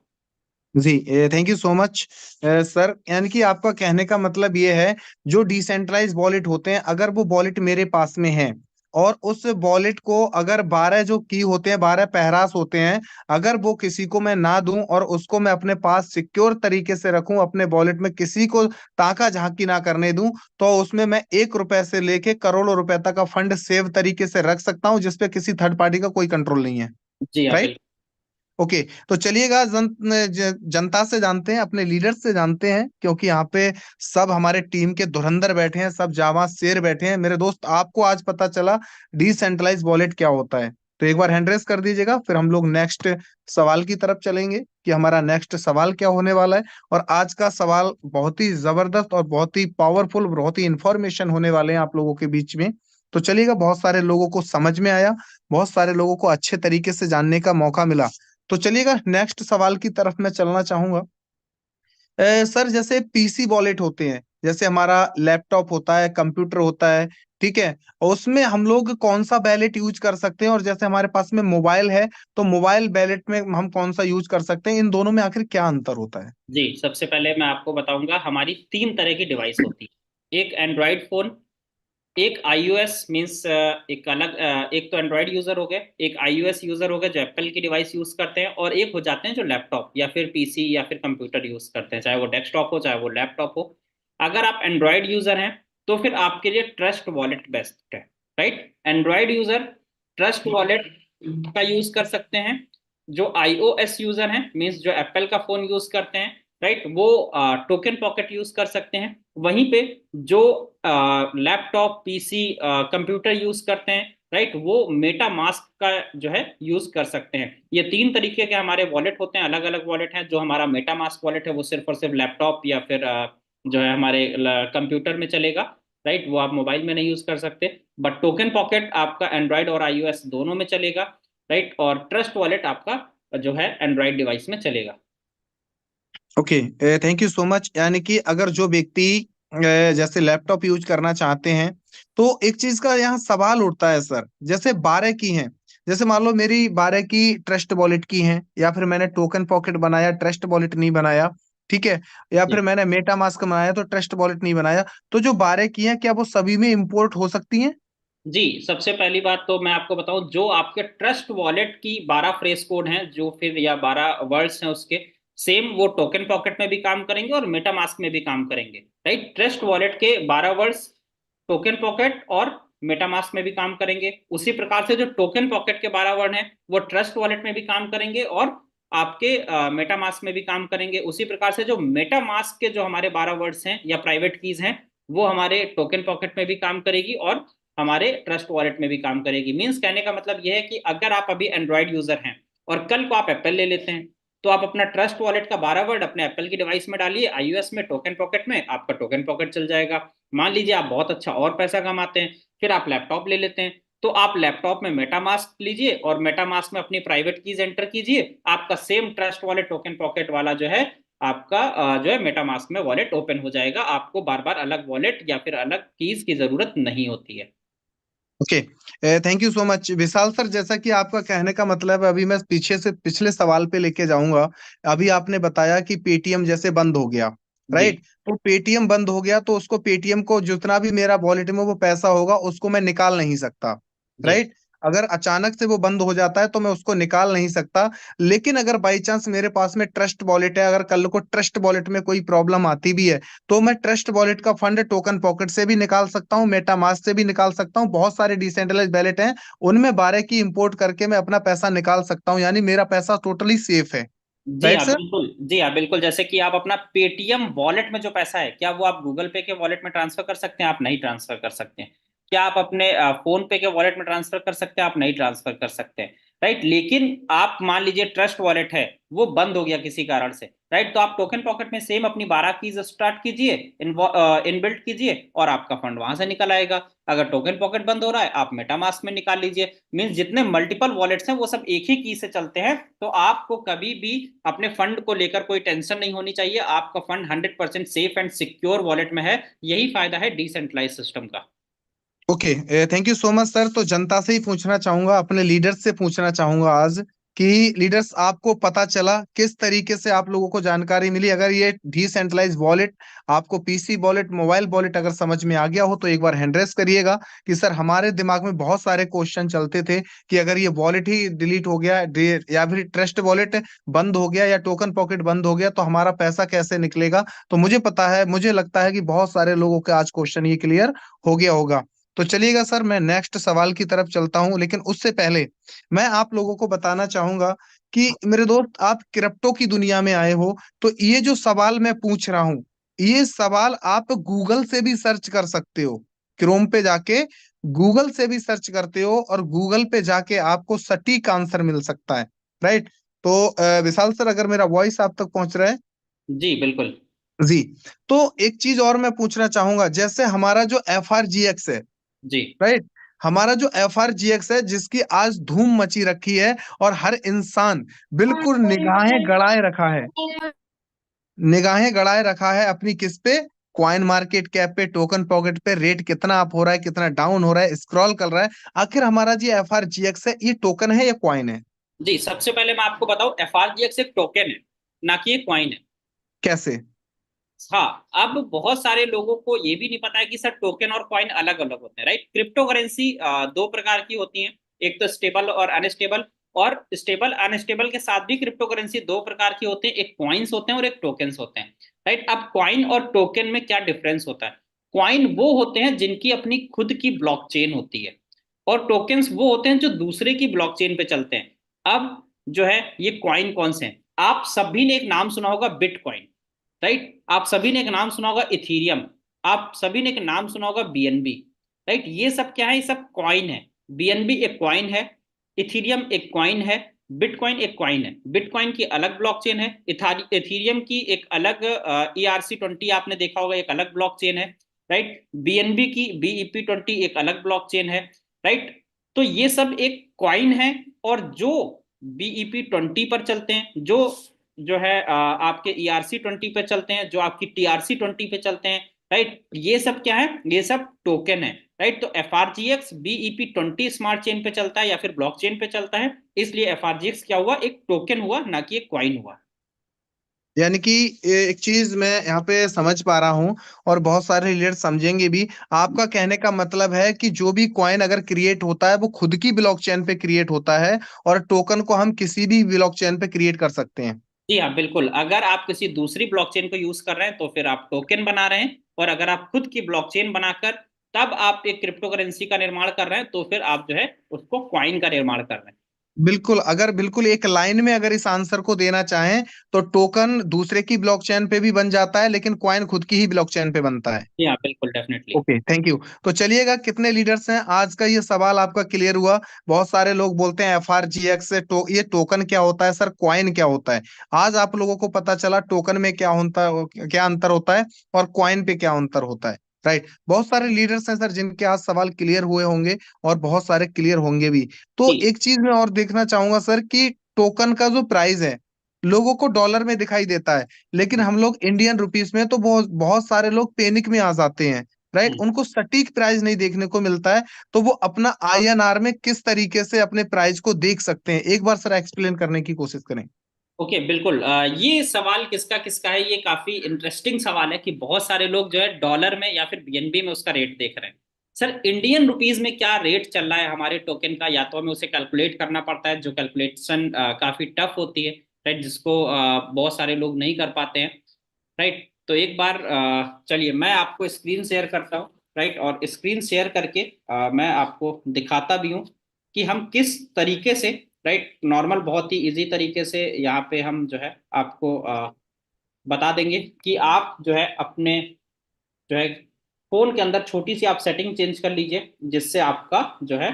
जी, thank you so much sir. यानी कि आपका कहने का मतलब ये है, जो डिसेंट्रलाइज वॉलेट होते हैं, अगर वो वॉलेट मेरे पास में है और उस वॉलेट को अगर 12 जो की होते हैं, 12 पहरास होते हैं, अगर वो किसी को मैं ना दूं और उसको मैं अपने पास सिक्योर तरीके से रखूं, अपने वॉलेट में किसी को ताका झांकी ना करने दूं, तो उसमें मैं 1 रुपए से लेके करोड़ों रुपए तक का फंड सेव तरीके से रख सकता हूं, जिसपे किसी थर्ड पार्टी का कोई कंट्रोल नहीं है। जी हाँ, राइट। बिल्कुल। ओके, तो चलिएगा जनता से जानते हैं, अपने लीडर से जानते हैं, क्योंकि यहाँ पे सब हमारे टीम के धुरंधर बैठे हैं, सब जाबाज शेर बैठे हैं। मेरे दोस्त, आपको आज पता चला डिसेंट्रलाइज वॉलेट क्या होता है, तो एक बार हैंड रेस कर दीजिएगा, फिर हम लोग नेक्स्ट सवाल की तरफ चलेंगे कि हमारा नेक्स्ट सवाल क्या होने वाला है। और आज का सवाल बहुत ही जबरदस्त और बहुत ही पावरफुल, बहुत ही इंफॉर्मेशन होने वाले हैं आप लोगों के बीच में। तो चलिएगा, बहुत सारे लोगों को समझ में आया, बहुत सारे लोगों को अच्छे तरीके से जानने का मौका मिला। तो चलिएगा, नेक्स्ट सवाल की तरफ मैं चलना चाहूंगा। सर, जैसे पीसी वॉलेट होते हैं, जैसे हमारा लैपटॉप होता है, कंप्यूटर होता है, ठीक है, और उसमें हम लोग कौन सा वैलेट यूज कर सकते हैं, और जैसे हमारे पास में मोबाइल है, तो मोबाइल वैलेट में हम कौन सा यूज कर सकते हैं, इन दोनों में आखिर क्या अंतर होता है? जी, सबसे पहले मैं आपको बताऊंगा, हमारी 3 तरह की डिवाइस होती है। एक एंड्रॉयड फोन, एक iOS मीन्स एक अलग, एक तो एंड्रॉयड यूजर हो गए, एक iOS यूजर हो गए जो एप्पल की डिवाइस यूज करते हैं, और एक हो जाते हैं जो लैपटॉप या फिर पीसी या फिर कंप्यूटर यूज करते हैं, चाहे वो डेस्कटॉप हो चाहे वो लैपटॉप हो। अगर आप एंड्रॉयड यूजर हैं, तो फिर आपके लिए ट्रस्ट वॉलेट बेस्ट है। Right, Android user trust wallet का यूज कर सकते हैं। जो iOS यूजर हैं, मीन्स जो एप्पल का फोन यूज करते हैं, राइट, वो टोकन पॉकेट यूज कर सकते हैं। वहीं पे जो लैपटॉप, पीसी, कंप्यूटर यूज करते हैं, राइट, वो मेटा मास्क का जो है यूज कर सकते हैं। ये 3 तरीके के हमारे वॉलेट होते हैं, अलग अलग वॉलेट हैं। जो हमारा मेटा मास्क वॉलेट है, वो सिर्फ और सिर्फ लैपटॉप या फिर जो है हमारे कंप्यूटर में चलेगा। राइट, वो आप मोबाइल में नहीं यूज कर सकते। बट टोकन पॉकेट आपका एंड्रॉयड और iOS दोनों में चलेगा। राइट, और ट्रस्ट वॉलेट आपका जो है एंड्रॉयड डिवाइस में चलेगा। Okay, thank you so much. यानी कि अगर जो व्यक्ति जैसे लैपटॉप यूज करना चाहते हैं, तो एक चीज का यहाँ सवाल उठता है सर, जैसे 12 की हैं, जैसे मान लो मेरी 12 की ट्रस्ट वॉलेट की हैं, या फिर मैंने टोकन पॉकेट बनाया, ट्रस्ट वॉलेट नहीं बनाया, ठीक है, या फिर जी। मैंने मेटा मास्क बनाया तो ट्रस्ट वॉलेट नहीं बनाया, तो जो 12 की हैं, क्या वो सभी में इंपोर्ट हो सकती हैं? जी, सबसे पहली बात तो मैं आपको बताऊं, जो आपके ट्रस्ट वॉलेट की 12 फ्रेज कोड हैं, जो फिर या 12 वर्ड्स हैं उसके, सेम वो टोकन पॉकेट में भी काम करेंगे और मेटा मास्क में भी काम करेंगे। राइट, ट्रस्ट वॉलेट के 12 वर्ड्स टोकन पॉकेट और मेटा मास्क में भी काम करेंगे। उसी प्रकार से जो टोकन पॉकेट के 12 वर्ड हैं, वो ट्रस्ट वॉलेट में भी काम करेंगे और आपके मेटा मास्क में भी काम करेंगे। उसी प्रकार से जो मेटा मास्क के जो हमारे 12 वर्ड्स हैं या प्राइवेट कीज हैं, वो हमारे टोकन पॉकेट में भी काम करेगी और हमारे ट्रस्ट वॉलेट में भी काम करेगी। मीन्स कहने का मतलब यह है कि अगर आप अभी एंड्रॉयड यूजर हैं और कल को आप एप्पल ले लेते हैं, तो आप अपना ट्रस्ट वॉलेट का 12 वर्ड अपने एप्पल की डिवाइस में डालिए, iOS में टोकन पॉकेट में आपका टोकन पॉकेट चल जाएगा। मान लीजिए आप बहुत अच्छा और पैसा कमाते हैं, फिर आप लैपटॉप ले लेते हैं, तो आप लैपटॉप में मेटा मास्क लीजिए और मेटा मास्क में अपनी प्राइवेट कीज एंटर कीजिए, आपका same trust wallet token pocket वाला जो है आपका जो है मेटा मास्क में वॉलेट ओपन हो जाएगा। आपको बार बार अलग वॉलेट या फिर अलग कीज की जरूरत नहीं होती है। Okay, thank you so much Vishal sir. जैसा कि आपका कहने का मतलब है, अभी मैं पीछे से पिछले सवाल पे लेके जाऊंगा। अभी आपने बताया कि पेटीएम जैसे बंद हो गया, जी। राइट, तो पेटीएम बंद हो गया, तो उसको पेटीएम को जितना भी मेरा वॉलेट में वो पैसा होगा, उसको मैं निकाल नहीं सकता, जी। राइट। अगर अचानक से वो बंद हो जाता है तो मैं उसको निकाल नहीं सकता। लेकिन अगर बाई चांस मेरे पास में ट्रस्ट वॉलेट है, अगर कल को ट्रस्ट वॉलेट में कोई प्रॉब्लम आती भी है, तो मैं ट्रस्ट वॉलेट का फंड टोकन पॉकेट से भी निकाल सकता हूँ, मेटामास्क से भी निकाल सकता हूँ। बहुत सारे डिसेंट्रलाइज वैलेट हैं, उनमें 12 की इंपोर्ट करके मैं अपना पैसा निकाल सकता हूँ, यानी मेरा पैसा टोटली सेफ है। जी राइट हाँ सर? बिल्कुल, जी हाँ बिल्कुल। जैसे कि आप अपना पेटीएम वॉलेट में जो पैसा है, क्या वो आप गूगल पे के वॉलेट में ट्रांसफर कर सकते हैं? आप नहीं ट्रांसफर कर सकते हैं। क्या आप अपने फोन पे के वॉलेट में ट्रांसफर कर सकते हैं? आप नहीं ट्रांसफर कर सकते हैं। राइट। लेकिन आप मान लीजिए ट्रस्ट वॉलेट है, वो बंद हो गया किसी कारण से, राइट, तो आप टोकन पॉकेट में सेम अपनी 12 कीज स्टार्ट कीजिए, इनबिल्ट कीजिए, और आपका फंड वहां से निकल आएगा। अगर टोकन पॉकेट बंद हो रहा है, आप मेटामास्क में निकाल लीजिए। मीन्स जितने मल्टीपल वॉलेट्स हैं वो सब एक ही की से चलते हैं। तो आपको कभी भी अपने फंड को लेकर कोई टेंशन नहीं होनी चाहिए। आपका fund 100% safe and secure wallet में है। यही फायदा है डिसेंट्रलाइज सिस्टम का। Okay, thank you so much sir. तो जनता से ही पूछना चाहूंगा, अपने लीडर्स से पूछना चाहूंगा आज कि लीडर्स, आपको पता चला किस तरीके से आप लोगों को जानकारी मिली? अगर ये डिसेंट्रलाइज वॉलेट आपको पीसी वॉलेट, मोबाइल वॉलेट अगर समझ में आ गया हो तो एक बार हैंड रेस करिएगा कि सर हमारे दिमाग में बहुत सारे क्वेश्चन चलते थे कि अगर ये वॉलेट ही डिलीट हो गया, या फिर ट्रस्ट वॉलेट बंद हो गया, या टोकन पॉकेट बंद हो गया, तो हमारा पैसा कैसे निकलेगा? तो मुझे पता है, मुझे लगता है कि बहुत सारे लोगों के आज क्वेश्चन ये क्लियर हो गया होगा। तो चलिएगा सर, मैं नेक्स्ट सवाल की तरफ चलता हूं, लेकिन उससे पहले मैं आप लोगों को बताना चाहूंगा कि मेरे दोस्त, आप क्रिप्टो की दुनिया में आए हो, तो ये जो सवाल मैं पूछ रहा हूं, ये सवाल आप गूगल से भी सर्च कर सकते हो। क्रोम पे जाके गूगल से भी सर्च करते हो और गूगल पे जाके आपको सटीक आंसर मिल सकता है। राइट? तो विशाल सर, अगर मेरा वॉइस आप तक पहुंच रहा है? जी बिल्कुल। जी। तो एक चीज और मैं पूछना चाहूंगा, जैसे हमारा जो FRGX है, जी राइट, हमारा जो FRGX है जिसकी आज धूम मची रखी है, और हर इंसान बिल्कुल निगाहें गड़ाए रखा है, निगाहें गड़ाए रखा है अपनी किस पे? कॉइन मार्केट कैप पे, टोकन पॉकेट पे, रेट कितना अप हो रहा है, कितना डाउन हो रहा है, स्क्रॉल कर रहा है। आखिर हमारा जो FRGX है, ये टोकन है या कॉइन है? जी, सबसे पहले मैं आपको बताऊं, एफआरजीएक्स एक टोकन है, ना कि एक कॉइन है। कैसे? हाँ, अब बहुत सारे लोगों को ये भी नहीं पता है कि सर टोकन और कॉइन अलग अलग होते हैं। राइट। क्रिप्टो करेंसी दो प्रकार की होती हैं, एक तो स्टेबल और अनस्टेबल। और स्टेबल अनस्टेबल के साथ भी क्रिप्टो करेंसी दो प्रकार की होती हैं, एक कॉइन्स होते हैं और एक टोकन्स होते हैं। राइट। अब कॉइन और टोकन में क्या डिफरेंस होता है? कॉइन वो होते हैं जिनकी अपनी खुद की ब्लॉकचेन होती है, और टोकन्स वो होते हैं जो दूसरे की ब्लॉकचेन पे चलते हैं। अब जो है ये कॉइन कौन से हैं? आप सभी ने एक नाम सुना होगा, बिटकॉइन। राइट। आप सभी ने एक नाम सुना होगा, इथीरियम। आप सभी ने एक नाम सुना होगा, बीएनबी। राइट। ये सब क्या है? ये सब कॉइन है। बीएनबी एक कॉइन है, इथीरियम एक कॉइन है, बिटकॉइन एक कॉइन है। बिटकॉइन की अलग ब्लॉकचेन है, इथीरियम की एक अलग, ERC20 आपने देखा होगा, एक अलग ब्लॉकचेन है। राइट। बीएनबी की BEP20 एक अलग ब्लॉकचेन है। राइट। तो ये सब एक कॉइन है, और जो BEP20 पर चलते हैं, जो है आपके ERC20 पे चलते हैं, जो आपकी TRC20 पे चलते हैं। राइट। ये सब क्या है? ये सब टोकन है। राइट। तो FRGX BEP20 स्मार्ट चेन पे चलता है या फिर ब्लॉकचेन पे चलता है, इसलिए FRGX क्या हुआ? एक टोकन हुआ, ना कि एक कॉइन हुआ। यानी कि एक चीज मैं यहाँ पे समझ पा रहा हूँ, और बहुत सारे लीडर समझेंगे भी। आपका कहने का मतलब है कि जो भी कॉइन अगर क्रिएट होता है वो खुद की ब्लॉकचेन पे क्रिएट होता है, और टोकन को हम किसी भी ब्लॉकचेन पे क्रिएट कर सकते हैं। जी हाँ बिल्कुल। अगर आप किसी दूसरी ब्लॉकचेन को यूज कर रहे हैं तो फिर आप टोकन बना रहे हैं, और अगर आप खुद की ब्लॉकचेन बनाकर तब आप एक क्रिप्टो करेंसी का निर्माण कर रहे हैं, तो फिर आप जो है उसको कॉइन का निर्माण कर रहे हैं। बिल्कुल, अगर बिल्कुल एक लाइन में अगर इस आंसर को देना चाहें, तो टोकन दूसरे की ब्लॉकचेन पे भी बन जाता है, लेकिन कॉइन खुद की ही ब्लॉकचेन पे बनता है। जी हाँ बिल्कुल, डेफिनेटली। Okay, thank you. तो चलिएगा, कितने लीडर्स हैं? आज का ये सवाल आपका क्लियर हुआ। बहुत सारे लोग बोलते हैं FRGX से ये टोकन क्या होता है सर, कॉइन क्या होता है? आज आप लोगों को पता चला टोकन में क्या होता है, क्या अंतर होता है, और कॉइन पे क्या अंतर होता है। राइट? बहुत सारे लीडर्स हैं सर जिनके आज सवाल क्लियर हुए होंगे, और बहुत सारे क्लियर होंगे भी। तो जी एक चीज मैं और देखना चाहूंगा सर कि टोकन का जो प्राइस है, लोगों को डॉलर में दिखाई देता है, लेकिन जी। हम लोग इंडियन रुपीस में, तो बहुत बहुत सारे लोग पैनिक में आ जाते हैं। राइट? हम्म। उनको सटीक प्राइस नहीं देखने को मिलता है। तो वो अपना INR में किस तरीके से अपने प्राइस को देख सकते हैं, एक बार सर एक्सप्लेन करने की कोशिश करें। ओके बिल्कुल। ये सवाल किसका किसका है? ये काफी इंटरेस्टिंग सवाल है कि बहुत सारे लोग जो है डॉलर में या फिर बीएनबी में उसका रेट देख रहे हैं। सर इंडियन रुपीज में क्या रेट चल रहा है हमारे टोकन का, या तो हमें उसे कैलकुलेट करना पड़ता है, जो कैलकुलेशन काफी टफ होती है, राइट, जिसको बहुत सारे लोग नहीं कर पाते हैं, राइट। तो एक बार चलिए मैं आपको स्क्रीन शेयर करता हूँ, राइट, और स्क्रीन शेयर करके मैं आपको दिखाता भी हूँ कि हम किस तरीके से, राइट, नॉर्मल बहुत ही इजी तरीके से यहाँ पे हम जो है आपको बता देंगे कि आप जो है अपने जो है फोन के अंदर छोटी सी आप सेटिंग चेंज कर लीजिए, जिससे आपका जो है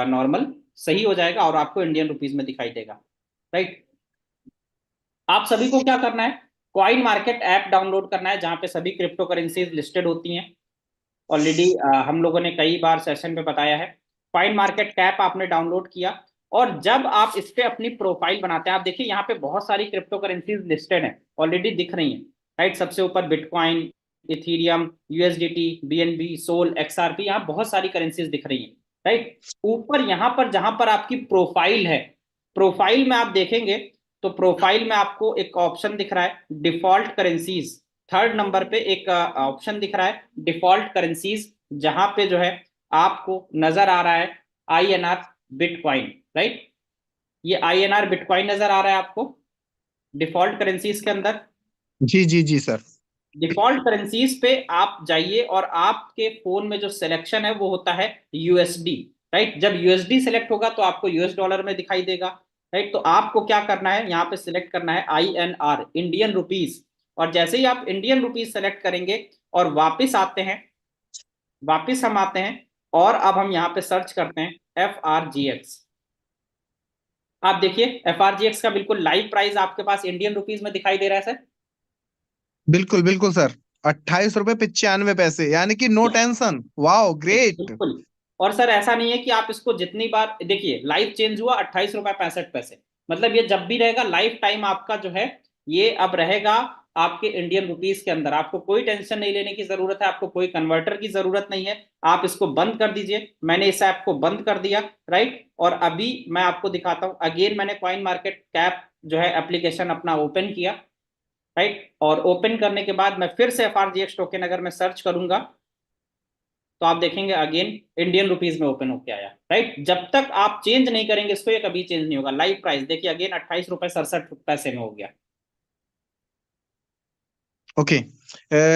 नॉर्मल सही हो जाएगा और आपको इंडियन रुपीज में दिखाई देगा, राइट। आप सभी को क्या करना है, कॉइन मार्केट ऐप डाउनलोड करना है, जहां पे सभी क्रिप्टो करेंसीज लिस्टेड होती हैं। ऑलरेडी हम लोगों ने कई बार सेशन में बताया है। कॉइन मार्केट कैप आपने डाउनलोड किया, और जब आप इस पे अपनी प्रोफाइल बनाते हैं, आप देखिए यहाँ पे बहुत सारी क्रिप्टो करेंसीज लिस्टेड हैं, ऑलरेडी दिख रही हैं, राइट। सबसे ऊपर Bitcoin, Ethereum, USDT, BNB, SOL, XRP, यहाँ बहुत सारी करेंसीज दिख रही हैं, राइट। ऊपर यहाँ पर जहां पर आपकी प्रोफाइल है, प्रोफाइल में आप देखेंगे तो प्रोफाइल में आपको एक ऑप्शन दिख रहा है डिफॉल्ट करेंसीज। थर्ड नंबर पे एक ऑप्शन दिख रहा है डिफॉल्ट करेंसीज, जहां पे जो है आपको नजर आ रहा है आईएनआर बिटकॉइन, राइट। ये आईएनआर बिटकॉइन नजर आ रहा है आपको डिफॉल्ट करेंसीज के अंदर। जी जी जी सर। डिफॉल्ट करेंसीज पे आप जाइए और आपके फोन में जो सिलेक्शन है वो होता है यूएसडी, राइट। जब यूएसडी सिलेक्ट होगा तो आपको यूएस डॉलर में दिखाई देगा, राइट। तो आपको क्या करना है, यहाँ पे सिलेक्ट करना है आईएनआर, इंडियन रुपीज। और जैसे ही आप इंडियन रुपीज सेलेक्ट करेंगे और वापिस आते हैं, वापिस हम आते हैं और अब हम यहाँ पे सर्च करते हैं FRGX। आप देखिए FRGX का बिल्कुल लाइव प्राइस आपके पास इंडियन रुपीज में दिखाई दे रहा है सर। बिल्कुल बिल्कुल सर। 28 रुपए 95 पैसे, यानी कि नो टेंशन। Wow great. बिल्कुल। और सर ऐसा नहीं है कि आप इसको जितनी बार देखिए, लाइव चेंज हुआ 28 रुपए 65 पैसे, मतलब ये जब भी रहेगा लाइफ टाइम आपका जो है ये अब रहेगा आपके इंडियन रुपीज के अंदर। आपको कोई टेंशन नहीं लेने की जरूरत है, आपको कोई कन्वर्टर की जरूरत नहीं है। आप इसको बंद कर दीजिए, मैंने इस ऐप को बंद कर दिया, राइट। और अभी मैं आपको दिखाता हूं, अगेन मैंने कॉइन मार्केट कैप जो है एप्लीकेशन अपना ओपन किया, राइट। और ओपन करने के बाद मैं फिर से FRGX टोकन अगर मैं सर्च करूंगा तो आप देखेंगे अगेन इंडियन रुपीज में ओपन होके आया, राइट। जब तक आप चेंज नहीं करेंगे इसको ये कभी चेंज नहीं होगा। लाइव प्राइस देखिए अगेन 28 रुपए 67 पैसे में हो गया। Okay.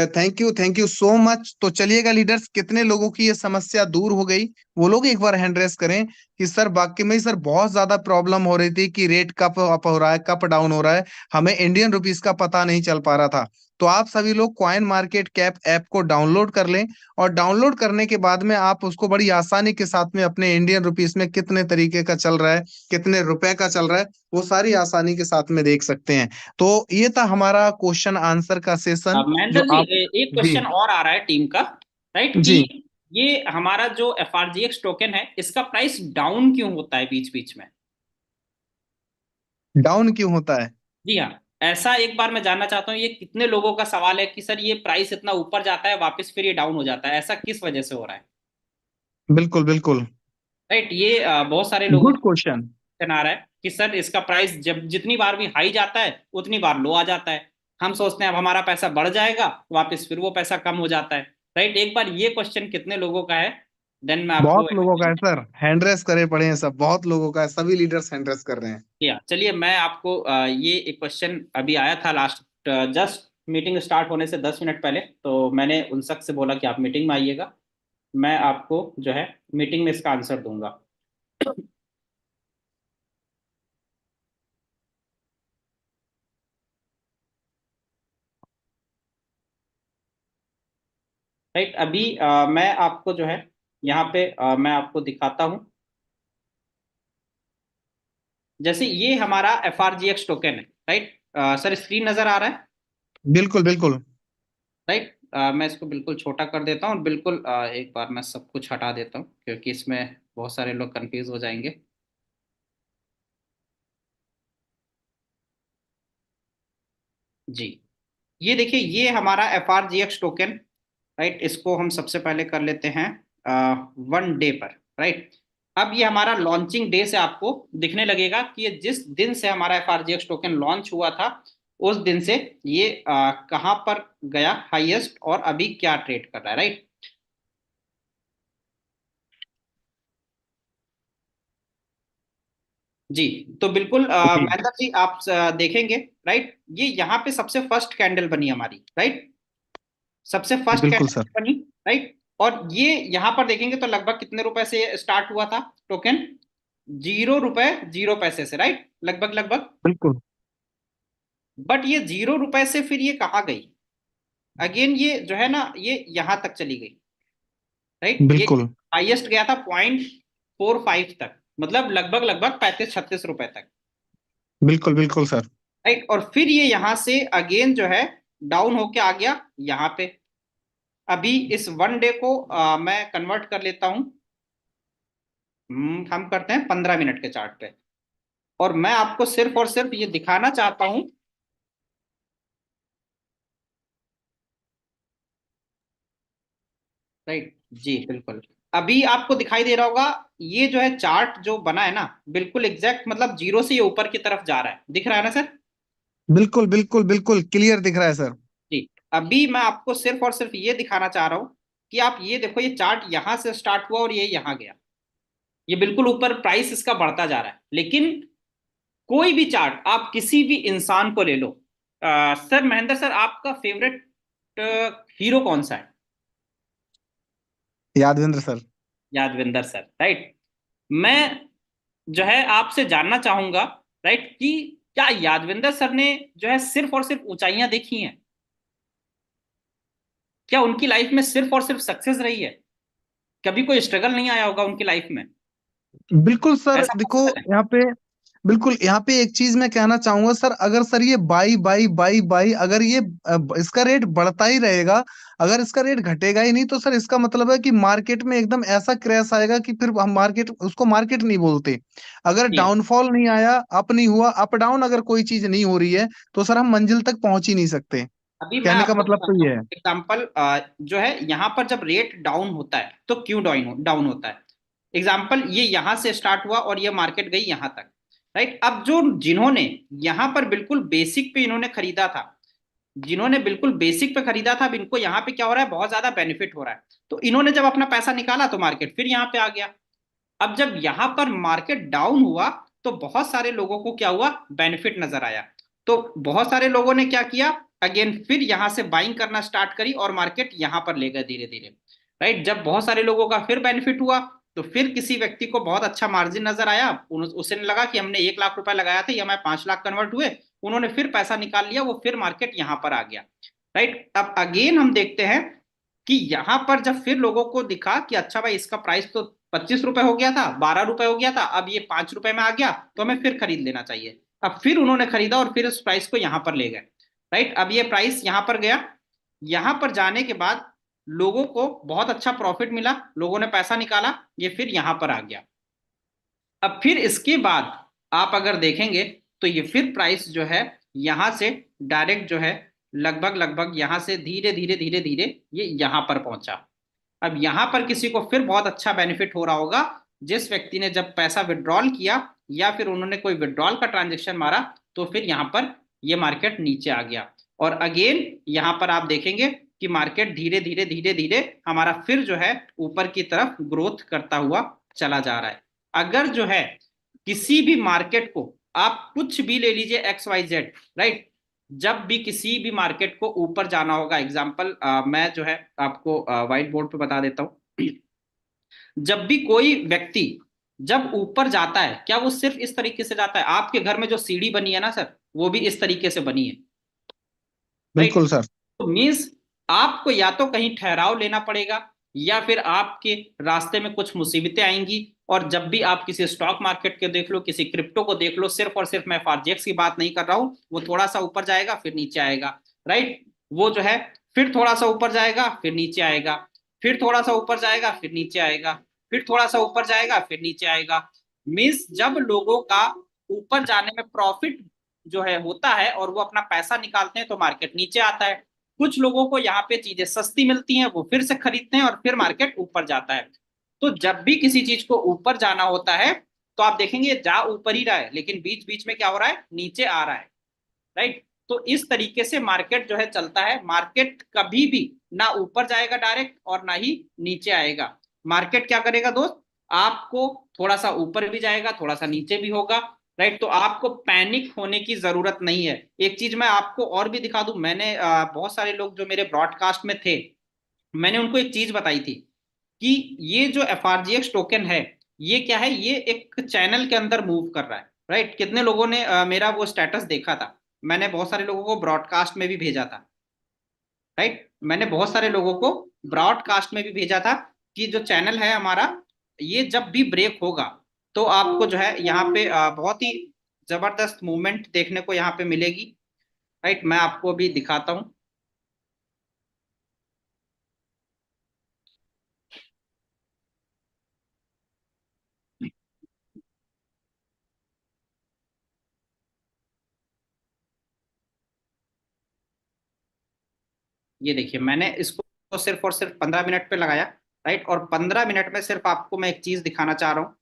Thank you so much. तो चलिएगा लीडर्स, कितने लोगों की ये समस्या दूर हो गई, वो लोग एक बार हैंड रेस करें कि सर वाकई में सर बहुत ज्यादा प्रॉब्लम हो रही थी कि रेट कब अप हो रहा है कब डाउन हो रहा है, हमें इंडियन रुपीस का पता नहीं चल पा रहा था। तो आप सभी लोग कॉइन मार्केट कैप ऐप को डाउनलोड कर लें, और डाउनलोड करने के बाद में आप उसको बड़ी आसानी के साथ में अपने इंडियन रुपीस में कितने तरीके का चल रहा है, कितने रुपए का चल रहा है, वो सारी आसानी के साथ में देख सकते हैं। तो ये था हमारा क्वेश्चन आंसर का सेशन महेंद्र जो जी, आप। एक जी क्वेश्चन और आ रहा है टीम का, राइट, जी। कि ये हमारा जो FRGX टोकन है इसका प्राइस डाउन क्यों होता है बीच बीच में। डाउन क्यों होता है? जी हाँ, ऐसा एक बार मैं जानना चाहता हूँ, ये कितने लोगों का सवाल है कि सर ये प्राइस इतना ऊपर जाता है वापस फिर ये डाउन हो जाता है, ऐसा किस वजह से हो रहा है, बिल्कुल बिल्कुल। राइट। ये बहुत सारे लोगों गुड का क्वेश्चन। क्वेश्चन आ रहा है कि सर इसका प्राइस जब जितनी बार भी हाई जाता है उतनी बार लो आ जाता है। हम सोचते हैं अब हमारा पैसा बढ़ जाएगा, वापस फिर वो पैसा कम हो जाता है, राइट। एक बार ये क्वेश्चन कितने लोगों का है, देन मैं आपको बहुत लोगों का है सर, हैंड रेस करे पड़े हैं सब, बहुत लोगों का है, सभी लीडर्स हैंड रेस कर रहे हैं। या चलिए मैं आपको ये एक क्वेश्चन अभी आया था लास्ट, जस्ट मीटिंग स्टार्ट होने से 10 मिनट पहले, तो मैंने उन शख्स से बोला कि आप मीटिंग में आइएगा, मैं आपको जो है मीटिंग में इसका आंसर दूंगा। राइट, अभी मैं आपको जो है यहाँ पे मैं आपको दिखाता हूँ। जैसे ये हमारा FRGX टोकन है, राइट। सर स्क्रीन नजर आ रहा है, बिल्कुल बिल्कुल। राइट। मैं इसको बिल्कुल छोटा कर देता हूँ और बिल्कुल एक बार मैं सब कुछ हटा देता हूँ क्योंकि इसमें बहुत सारे लोग कंफ्यूज हो जाएंगे। जी, ये देखिए ये हमारा FRGX टोकन, राइट। इसको हम सबसे पहले कर लेते हैं 1 डे पर, राइट। अब ये हमारा लॉन्चिंग डे से आपको दिखने लगेगा कि ये जिस दिन से हमारा FRGX टोकन लॉन्च हुआ था उस दिन से ये कहाँ पर गया हाईएस्ट और अभी क्या ट्रेड कर रहा है, राइट। जी। तो बिल्कुल जी महेंद्र जी आप देखेंगे, राइट, ये यहाँ पे सबसे फर्स्ट कैंडल बनी हमारी, राइट, सबसे फर्स्ट बिल्कुल सर। कैंडल बनी, राइट। और ये यहाँ पर देखेंगे तो लगभग कितने रुपए से स्टार्ट हुआ था टोकन? 0 रुपए 0 पैसे से, राइट, लगभग लगभग। बिल्कुल बट ये 0 रुपए से फिर ये कहाँ गई? अगेन ये जो है ना, ये यहाँ तक चली गई, राइट। ये बिल्कुल हाईएस्ट गया था 0.45 तक, मतलब लगभग लगभग 35-36 रुपए तक, बिल्कुल बिल्कुल सर। राइट। और फिर ये यहाँ से अगेन जो है डाउन होके आ गया यहाँ पे। अभी इस 1 डे को मैं कन्वर्ट कर लेता हूँ। हम करते हैं 15 मिनट के चार्ट पे, और मैं आपको सिर्फ और सिर्फ ये दिखाना चाहता हूँ, राइट। जी बिल्कुल। अभी आपको दिखाई दे रहा होगा, ये जो है चार्ट जो बना है ना, बिल्कुल एग्जैक्ट, मतलब जीरो से ये ऊपर की तरफ जा रहा है, दिख रहा है ना सर? बिल्कुल बिल्कुल बिल्कुल क्लियर दिख रहा है सर। जी। अभी मैं आपको सिर्फ और सिर्फ ये दिखाना चाह रहा हूँ कि आप ये देखो, ये चार्ट यहां से स्टार्ट हुआ और ये यहां गया, ये बिल्कुल ऊपर प्राइस इसका बढ़ता जा रहा है। लेकिन कोई भी चार्ट आप किसी भी इंसान को ले लो, सर महेंद्र सर आपका फेवरेट हीरो कौन सा है? Yadvinder sir. Yadvinder sir, right. मैं जो है आपसे जानना चाहूंगा, राइट, कि क्या यादविंदर सर ने जो है सिर्फ और सिर्फ ऊंचाइयां देखी हैं? क्या उनकी लाइफ में सिर्फ और सिर्फ सक्सेस रही है? कभी कोई स्ट्रगल नहीं आया होगा उनकी लाइफ में? बिल्कुल सर ऐसा देखो पॉसिबल है? यहाँ पे, बिल्कुल यहाँ पे एक चीज मैं कहना चाहूंगा सर, अगर सर ये बाई बाई बाई बाई अगर ये इसका रेट बढ़ता ही रहेगा, अगर इसका रेट घटेगा ही नहीं, तो सर इसका मतलब है कि मार्केट में एकदम ऐसा क्रैश आएगा कि फिर हम मार्केट उसको मार्केट नहीं बोलते। अगर जी। डाउनफॉल नहीं आया, अप नहीं हुआ, अप डाउन अगर कोई चीज नहीं हो रही है, तो सर हम मंजिल तक पहुंच ही नहीं सकते। अभी मैं कहने का आपको मतलब तो बताता ये हूँ है। एग्जाम्पल, जो है यहाँ पर जब रेट डाउन होता है तो क्यों डाउन डाउन होता है? एग्जाम्पल, ये यहाँ से स्टार्ट हुआ और ये मार्केट गई यहाँ तक, राइट। अब जो जिन्होंने यहाँ पर बिल्कुल बेसिक पे इन्होंने खरीदा था, जिन्होंने बिल्कुल बेसिक पे खरीदा था, अब इनको यहाँ पे क्या हो रहा है, बहुत ज्यादा बेनिफिट हो रहा है। तो इन्होंने जब अपना पैसा निकाला तो मार्केट फिर यहाँ पे आ गया। अब जब यहां पर मार्केट डाउन हुआ तो बहुत सारे लोगों को क्या हुआ, बेनिफिट नजर आया। तो बहुत सारे लोगों ने क्या किया, अगेन फिर यहां से बाइंग करना स्टार्ट करी और मार्केट यहां पर ले गए धीरे धीरे, राइट। जब बहुत सारे लोगों का फिर बेनिफिट हुआ तो फिर किसी व्यक्ति को बहुत अच्छा मार्जिन नजर आया, उसे लगा कि हमने 1 लाख रुपए लगाया था, या मैं 5 लाख कन्वर्ट हुए, उन्होंने फिर पैसा निकाल लिया, वो फिर मार्केट यहां पर आ गया, राइट। अब अगेन हम देखते हैं कि यहां पर जब फिर लोगों को दिखा कि अच्छा भाई इसका प्राइस तो 25 रुपए हो गया था, 12 रुपए हो गया था, अब ये 5 रुपए में आ गया, तो हमें फिर खरीद लेना चाहिए। अब फिर उन्होंने खरीदा और फिर उस प्राइस को यहां पर ले गए, राइट। अब ये प्राइस यहां पर गया, यहां पर जाने के बाद लोगों को बहुत अच्छा प्रॉफिट मिला, लोगों ने पैसा निकाला, ये फिर यहां पर आ गया। अब फिर इसके बाद आप अगर देखेंगे तो ये फिर प्राइस जो है यहां से डायरेक्ट जो है लगभग लगभग यहां से धीरे धीरे धीरे धीरे ये यहां पर पहुंचा। अब यहां पर किसी को फिर बहुत अच्छा बेनिफिट हो रहा होगा, जिस व्यक्ति ने जब पैसा विड्रॉल किया या फिर उन्होंने कोई विड्रॉल का ट्रांजेक्शन मारा, तो फिर यहां पर ये मार्केट नीचे आ गया। और अगेन यहां पर आप देखेंगे कि मार्केट धीरे धीरे धीरे धीरे हमारा फिर जो है ऊपर की तरफ ग्रोथ करता हुआ चला जा रहा है। अगर जो है किसी भी मार्केट को आप कुछ भी ले लीजिए, एक्स वाई जेड, राइट, जब भी किसी भी मार्केट को ऊपर जाना होगा, एग्जाम्पल मैं जो है आपको व्हाइट बोर्ड पे बता देता हूँ। जब भी कोई व्यक्ति जब ऊपर जाता है, क्या वो सिर्फ इस तरीके से जाता है? आपके घर में जो सीढ़ी बनी है ना सर, वो भी इस तरीके से बनी है, राइट। बिल्कुल सर। तो मीन्स आपको या तो कहीं ठहराव लेना पड़ेगा, या फिर आपके रास्ते में कुछ मुसीबतें आएंगी। और जब भी आप किसी स्टॉक मार्केट के देख लो, किसी क्रिप्टो को देख लो, सिर्फ और सिर्फ मैं फारजेक्स की बात नहीं कर रहा हूं, वो थोड़ा सा ऊपर जाएगा फिर नीचे आएगा, राइट। वो जो है फिर थोड़ा सा ऊपर जाएगा फिर नीचे आएगा, फिर थोड़ा सा ऊपर जाएगा फिर नीचे आएगा, फिर थोड़ा सा ऊपर जाएगा फिर नीचे आएगा। मीन्स जब लोगों का ऊपर जाने में प्रॉफिट जो है होता है और वो अपना पैसा निकालते हैं तो मार्केट नीचे आता है। कुछ लोगों को यहाँ पे चीजें सस्ती मिलती हैं, वो फिर से खरीदते हैं और फिर मार्केट ऊपर जाता है। तो जब भी किसी चीज को ऊपर जाना होता है तो आप देखेंगे जा ऊपर ही रहा है, लेकिन बीच बीच में क्या हो रहा है, नीचे आ रहा है, राइट। तो इस तरीके से मार्केट जो है चलता है। मार्केट कभी भी ना ऊपर जाएगा डायरेक्ट और ना ही नीचे आएगा। मार्केट क्या करेगा दोस्त, आपको थोड़ा सा ऊपर भी जाएगा थोड़ा सा नीचे भी होगा, राइट। तो आपको पैनिक होने की जरूरत नहीं है। एक चीज मैं आपको और भी दिखा दूं, मैंने बहुत सारे लोग जो मेरे ब्रॉडकास्ट में थे, मैंने उनको एक चीज बताई थी कि ये जो FRGX टोकन है, ये क्या है, ये एक चैनल के अंदर मूव कर रहा है। राइट। कितने लोगों ने मेरा वो स्टेटस देखा था? मैंने बहुत सारे लोगों को ब्रॉडकास्ट में भी भेजा था। राइट। मैंने बहुत सारे लोगों को ब्रॉडकास्ट में भी भेजा था कि जो चैनल है हमारा, ये जब भी ब्रेक होगा तो आपको जो है यहाँ पे बहुत ही जबरदस्त मूवमेंट देखने को यहाँ पे मिलेगी। राइट। मैं आपको अभी दिखाता हूँ। ये देखिए, मैंने इसको सिर्फ और सिर्फ 15 मिनट पे लगाया। राइट। और 15 मिनट में सिर्फ आपको मैं एक चीज दिखाना चाह रहा हूँ।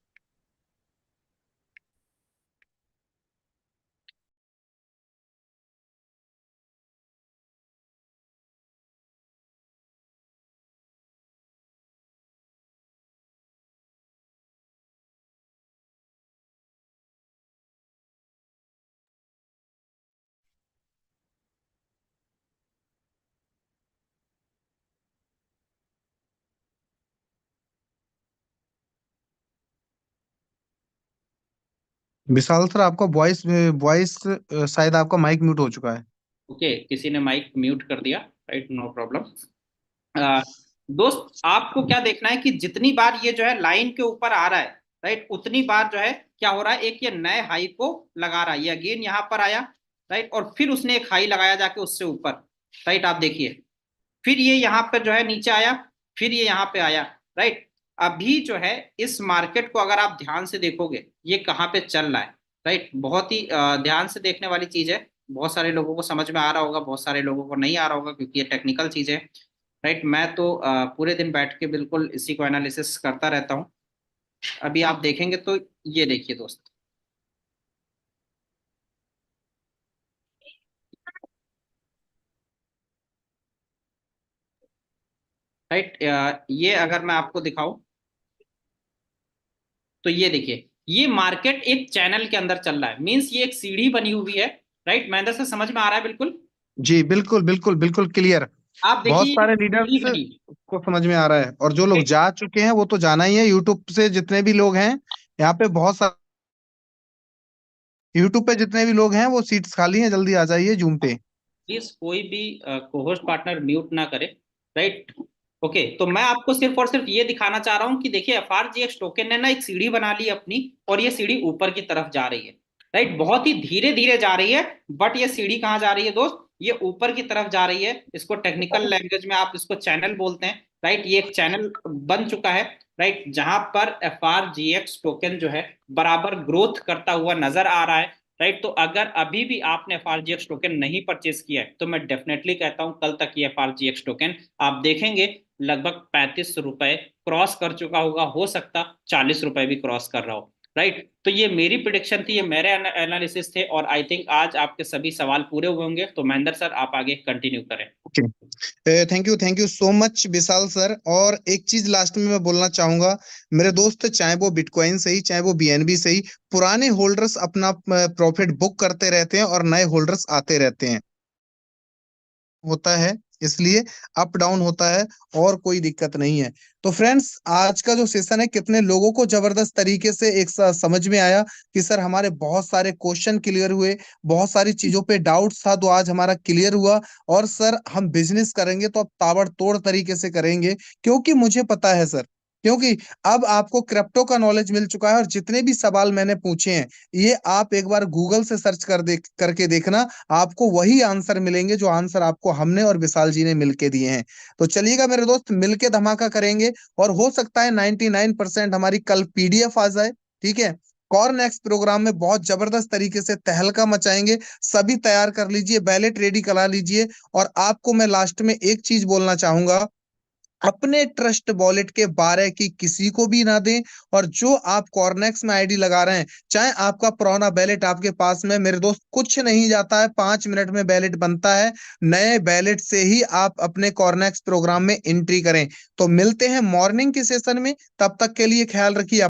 विशाल सर, आपका वॉइस वॉइस शायद आपका माइक म्यूट हो चुका है। ओके, किसी ने माइक म्यूट कर दिया। Right, no problem. आ, दोस्त, आपको क्या देखना है कि जितनी बार ये जो है लाइन के ऊपर आ रहा है, राइट, उतनी बार जो है क्या हो रहा है, एक ये नए हाई को लगा रहा है। ये अगेन यहाँ पर आया। राइट। और फिर उसने एक हाई लगाया जाके उससे ऊपर। राइट। आप देखिए, फिर ये यहाँ पर जो है नीचे आया, फिर ये यहाँ पे आया। राइट। अभी जो है इस मार्केट को अगर आप ध्यान से देखोगे, ये कहाँ पे चल रहा है। राइट। बहुत ही ध्यान से देखने वाली चीज है। बहुत सारे लोगों को समझ में आ रहा होगा, बहुत सारे लोगों को नहीं आ रहा होगा, क्योंकि ये टेक्निकल चीज है। राइट। मैं तो पूरे दिन बैठ के बिल्कुल इसी को एनालिसिस करता रहता हूँ। अभी आप देखेंगे तो ये देखिए दोस्त। राइट। ये अगर मैं आपको दिखाऊं तो ये देखिए, ये मार्केट एक चैनल के अंदर चल रहा है, मींस ये एक सीढ़ी बनी हुई है। राइट। महेंद्र से समझ में आ रहा है बिल्कुल? जी बिल्कुल बिल्कुल बिल्कुल क्लियर। आप बहुत देखिए, ये सारे सीढ़ी लीडर्स बनी। को समझ में आ रहा है, और जो लोग राइट। जा चुके हैं वो तो जाना ही है। यूट्यूब से जितने भी लोग हैं, यहाँ पे बहुत सारे यूट्यूब पे जितने भी लोग हैं वो सीट्स खाली हैं, जल्दी आ जाइए जूम पे। प्लीज कोई भी कोहोस्ट पार्टनर म्यूट ना करे। राइट। ओके, तो मैं आपको सिर्फ और सिर्फ ये दिखाना चाह रहा हूँ कि देखिए, FRGX टोकन ने ना एक सीढ़ी बना ली अपनी, और ये सीढ़ी ऊपर की तरफ जा रही है। राइट। बहुत ही धीरे धीरे जा रही है, बट ये सीढ़ी कहाँ जा रही है दोस्त? ये ऊपर की तरफ जा रही है। इसको टेक्निकल लैंग्वेज में आप इसको चैनल बोलते हैं। राइट। ये एक चैनल बन चुका है। राइट। जहां पर FRGX टोकन जो है बराबर ग्रोथ करता हुआ नजर आ रहा है। राइट। तो अगर अभी भी आपने FRGX टोकन नहीं परचेज किया है, तो मैं डेफिनेटली कहता हूं कल तक ये FRGX टोकन आप देखेंगे लगभग 35 रुपए क्रॉस कर चुका होगा, हो सकता 40 रुपए भी क्रॉस कर रहा हो। राइट। तो ये मेरी प्रिडिक्शन थी, ये मेरे एनालिसिस थे, और आई थिंक आज आपके सभी सवाल पूरे हुए होंगे। तो महेंद्र सर, आप आगे कंटिन्यू करें। Okay, thank you so much Vishal sir. और एक चीज लास्ट में मैं बोलना चाहूंगा, मेरे दोस्त, चाहे वो बिटकॉइन से ही चाहे वो BNB से ही, पुराने होल्डर्स अपना प्रॉफिट बुक करते रहते हैं और नए होल्डर्स आते रहते हैं, होता है, इसलिए अप डाउन होता है, और कोई दिक्कत नहीं है। तो फ्रेंड्स, आज का जो सेशन है, कितने लोगों को जबरदस्त तरीके से एक समझ में आया कि सर हमारे बहुत सारे क्वेश्चन क्लियर हुए, बहुत सारी चीजों पे डाउट्स था तो आज हमारा क्लियर हुआ। और सर हम बिजनेस करेंगे तो अब ताबड़तोड़ तरीके से करेंगे, क्योंकि मुझे पता है सर, क्योंकि अब आपको क्रिप्टो का नॉलेज मिल चुका है, और जितने भी सवाल मैंने पूछे हैं, ये आप एक बार गूगल से सर्च करके देखना, आपको वही आंसर मिलेंगे जो आंसर आपको हमने और विशाल जी ने मिलके दिए हैं। तो चलिएगा मेरे दोस्त, मिलके धमाका करेंगे। और हो सकता है 99% हमारी कल PDF आ जाए, ठीक है। कॉर्न नेक्स्ट प्रोग्राम में बहुत जबरदस्त तरीके से तहलका मचाएंगे। सभी तैयार कर लीजिए, बैलेट रेडी करा लीजिए। और आपको मैं लास्ट में एक चीज बोलना चाहूंगा, अपने ट्रस्ट वॉलेट के बारे की किसी को भी ना दें। और जो आप कॉर्नेक्स में ID लगा रहे हैं, चाहे आपका पुराना बैलेट आपके पास में, मेरे दोस्त, कुछ नहीं जाता है, 5 मिनट में बैलेट बनता है। नए बैलेट से ही आप अपने कॉर्नेक्स प्रोग्राम में एंट्री करें। तो मिलते हैं मॉर्निंग के सेशन में, तब तक के लिए ख्याल रखिए।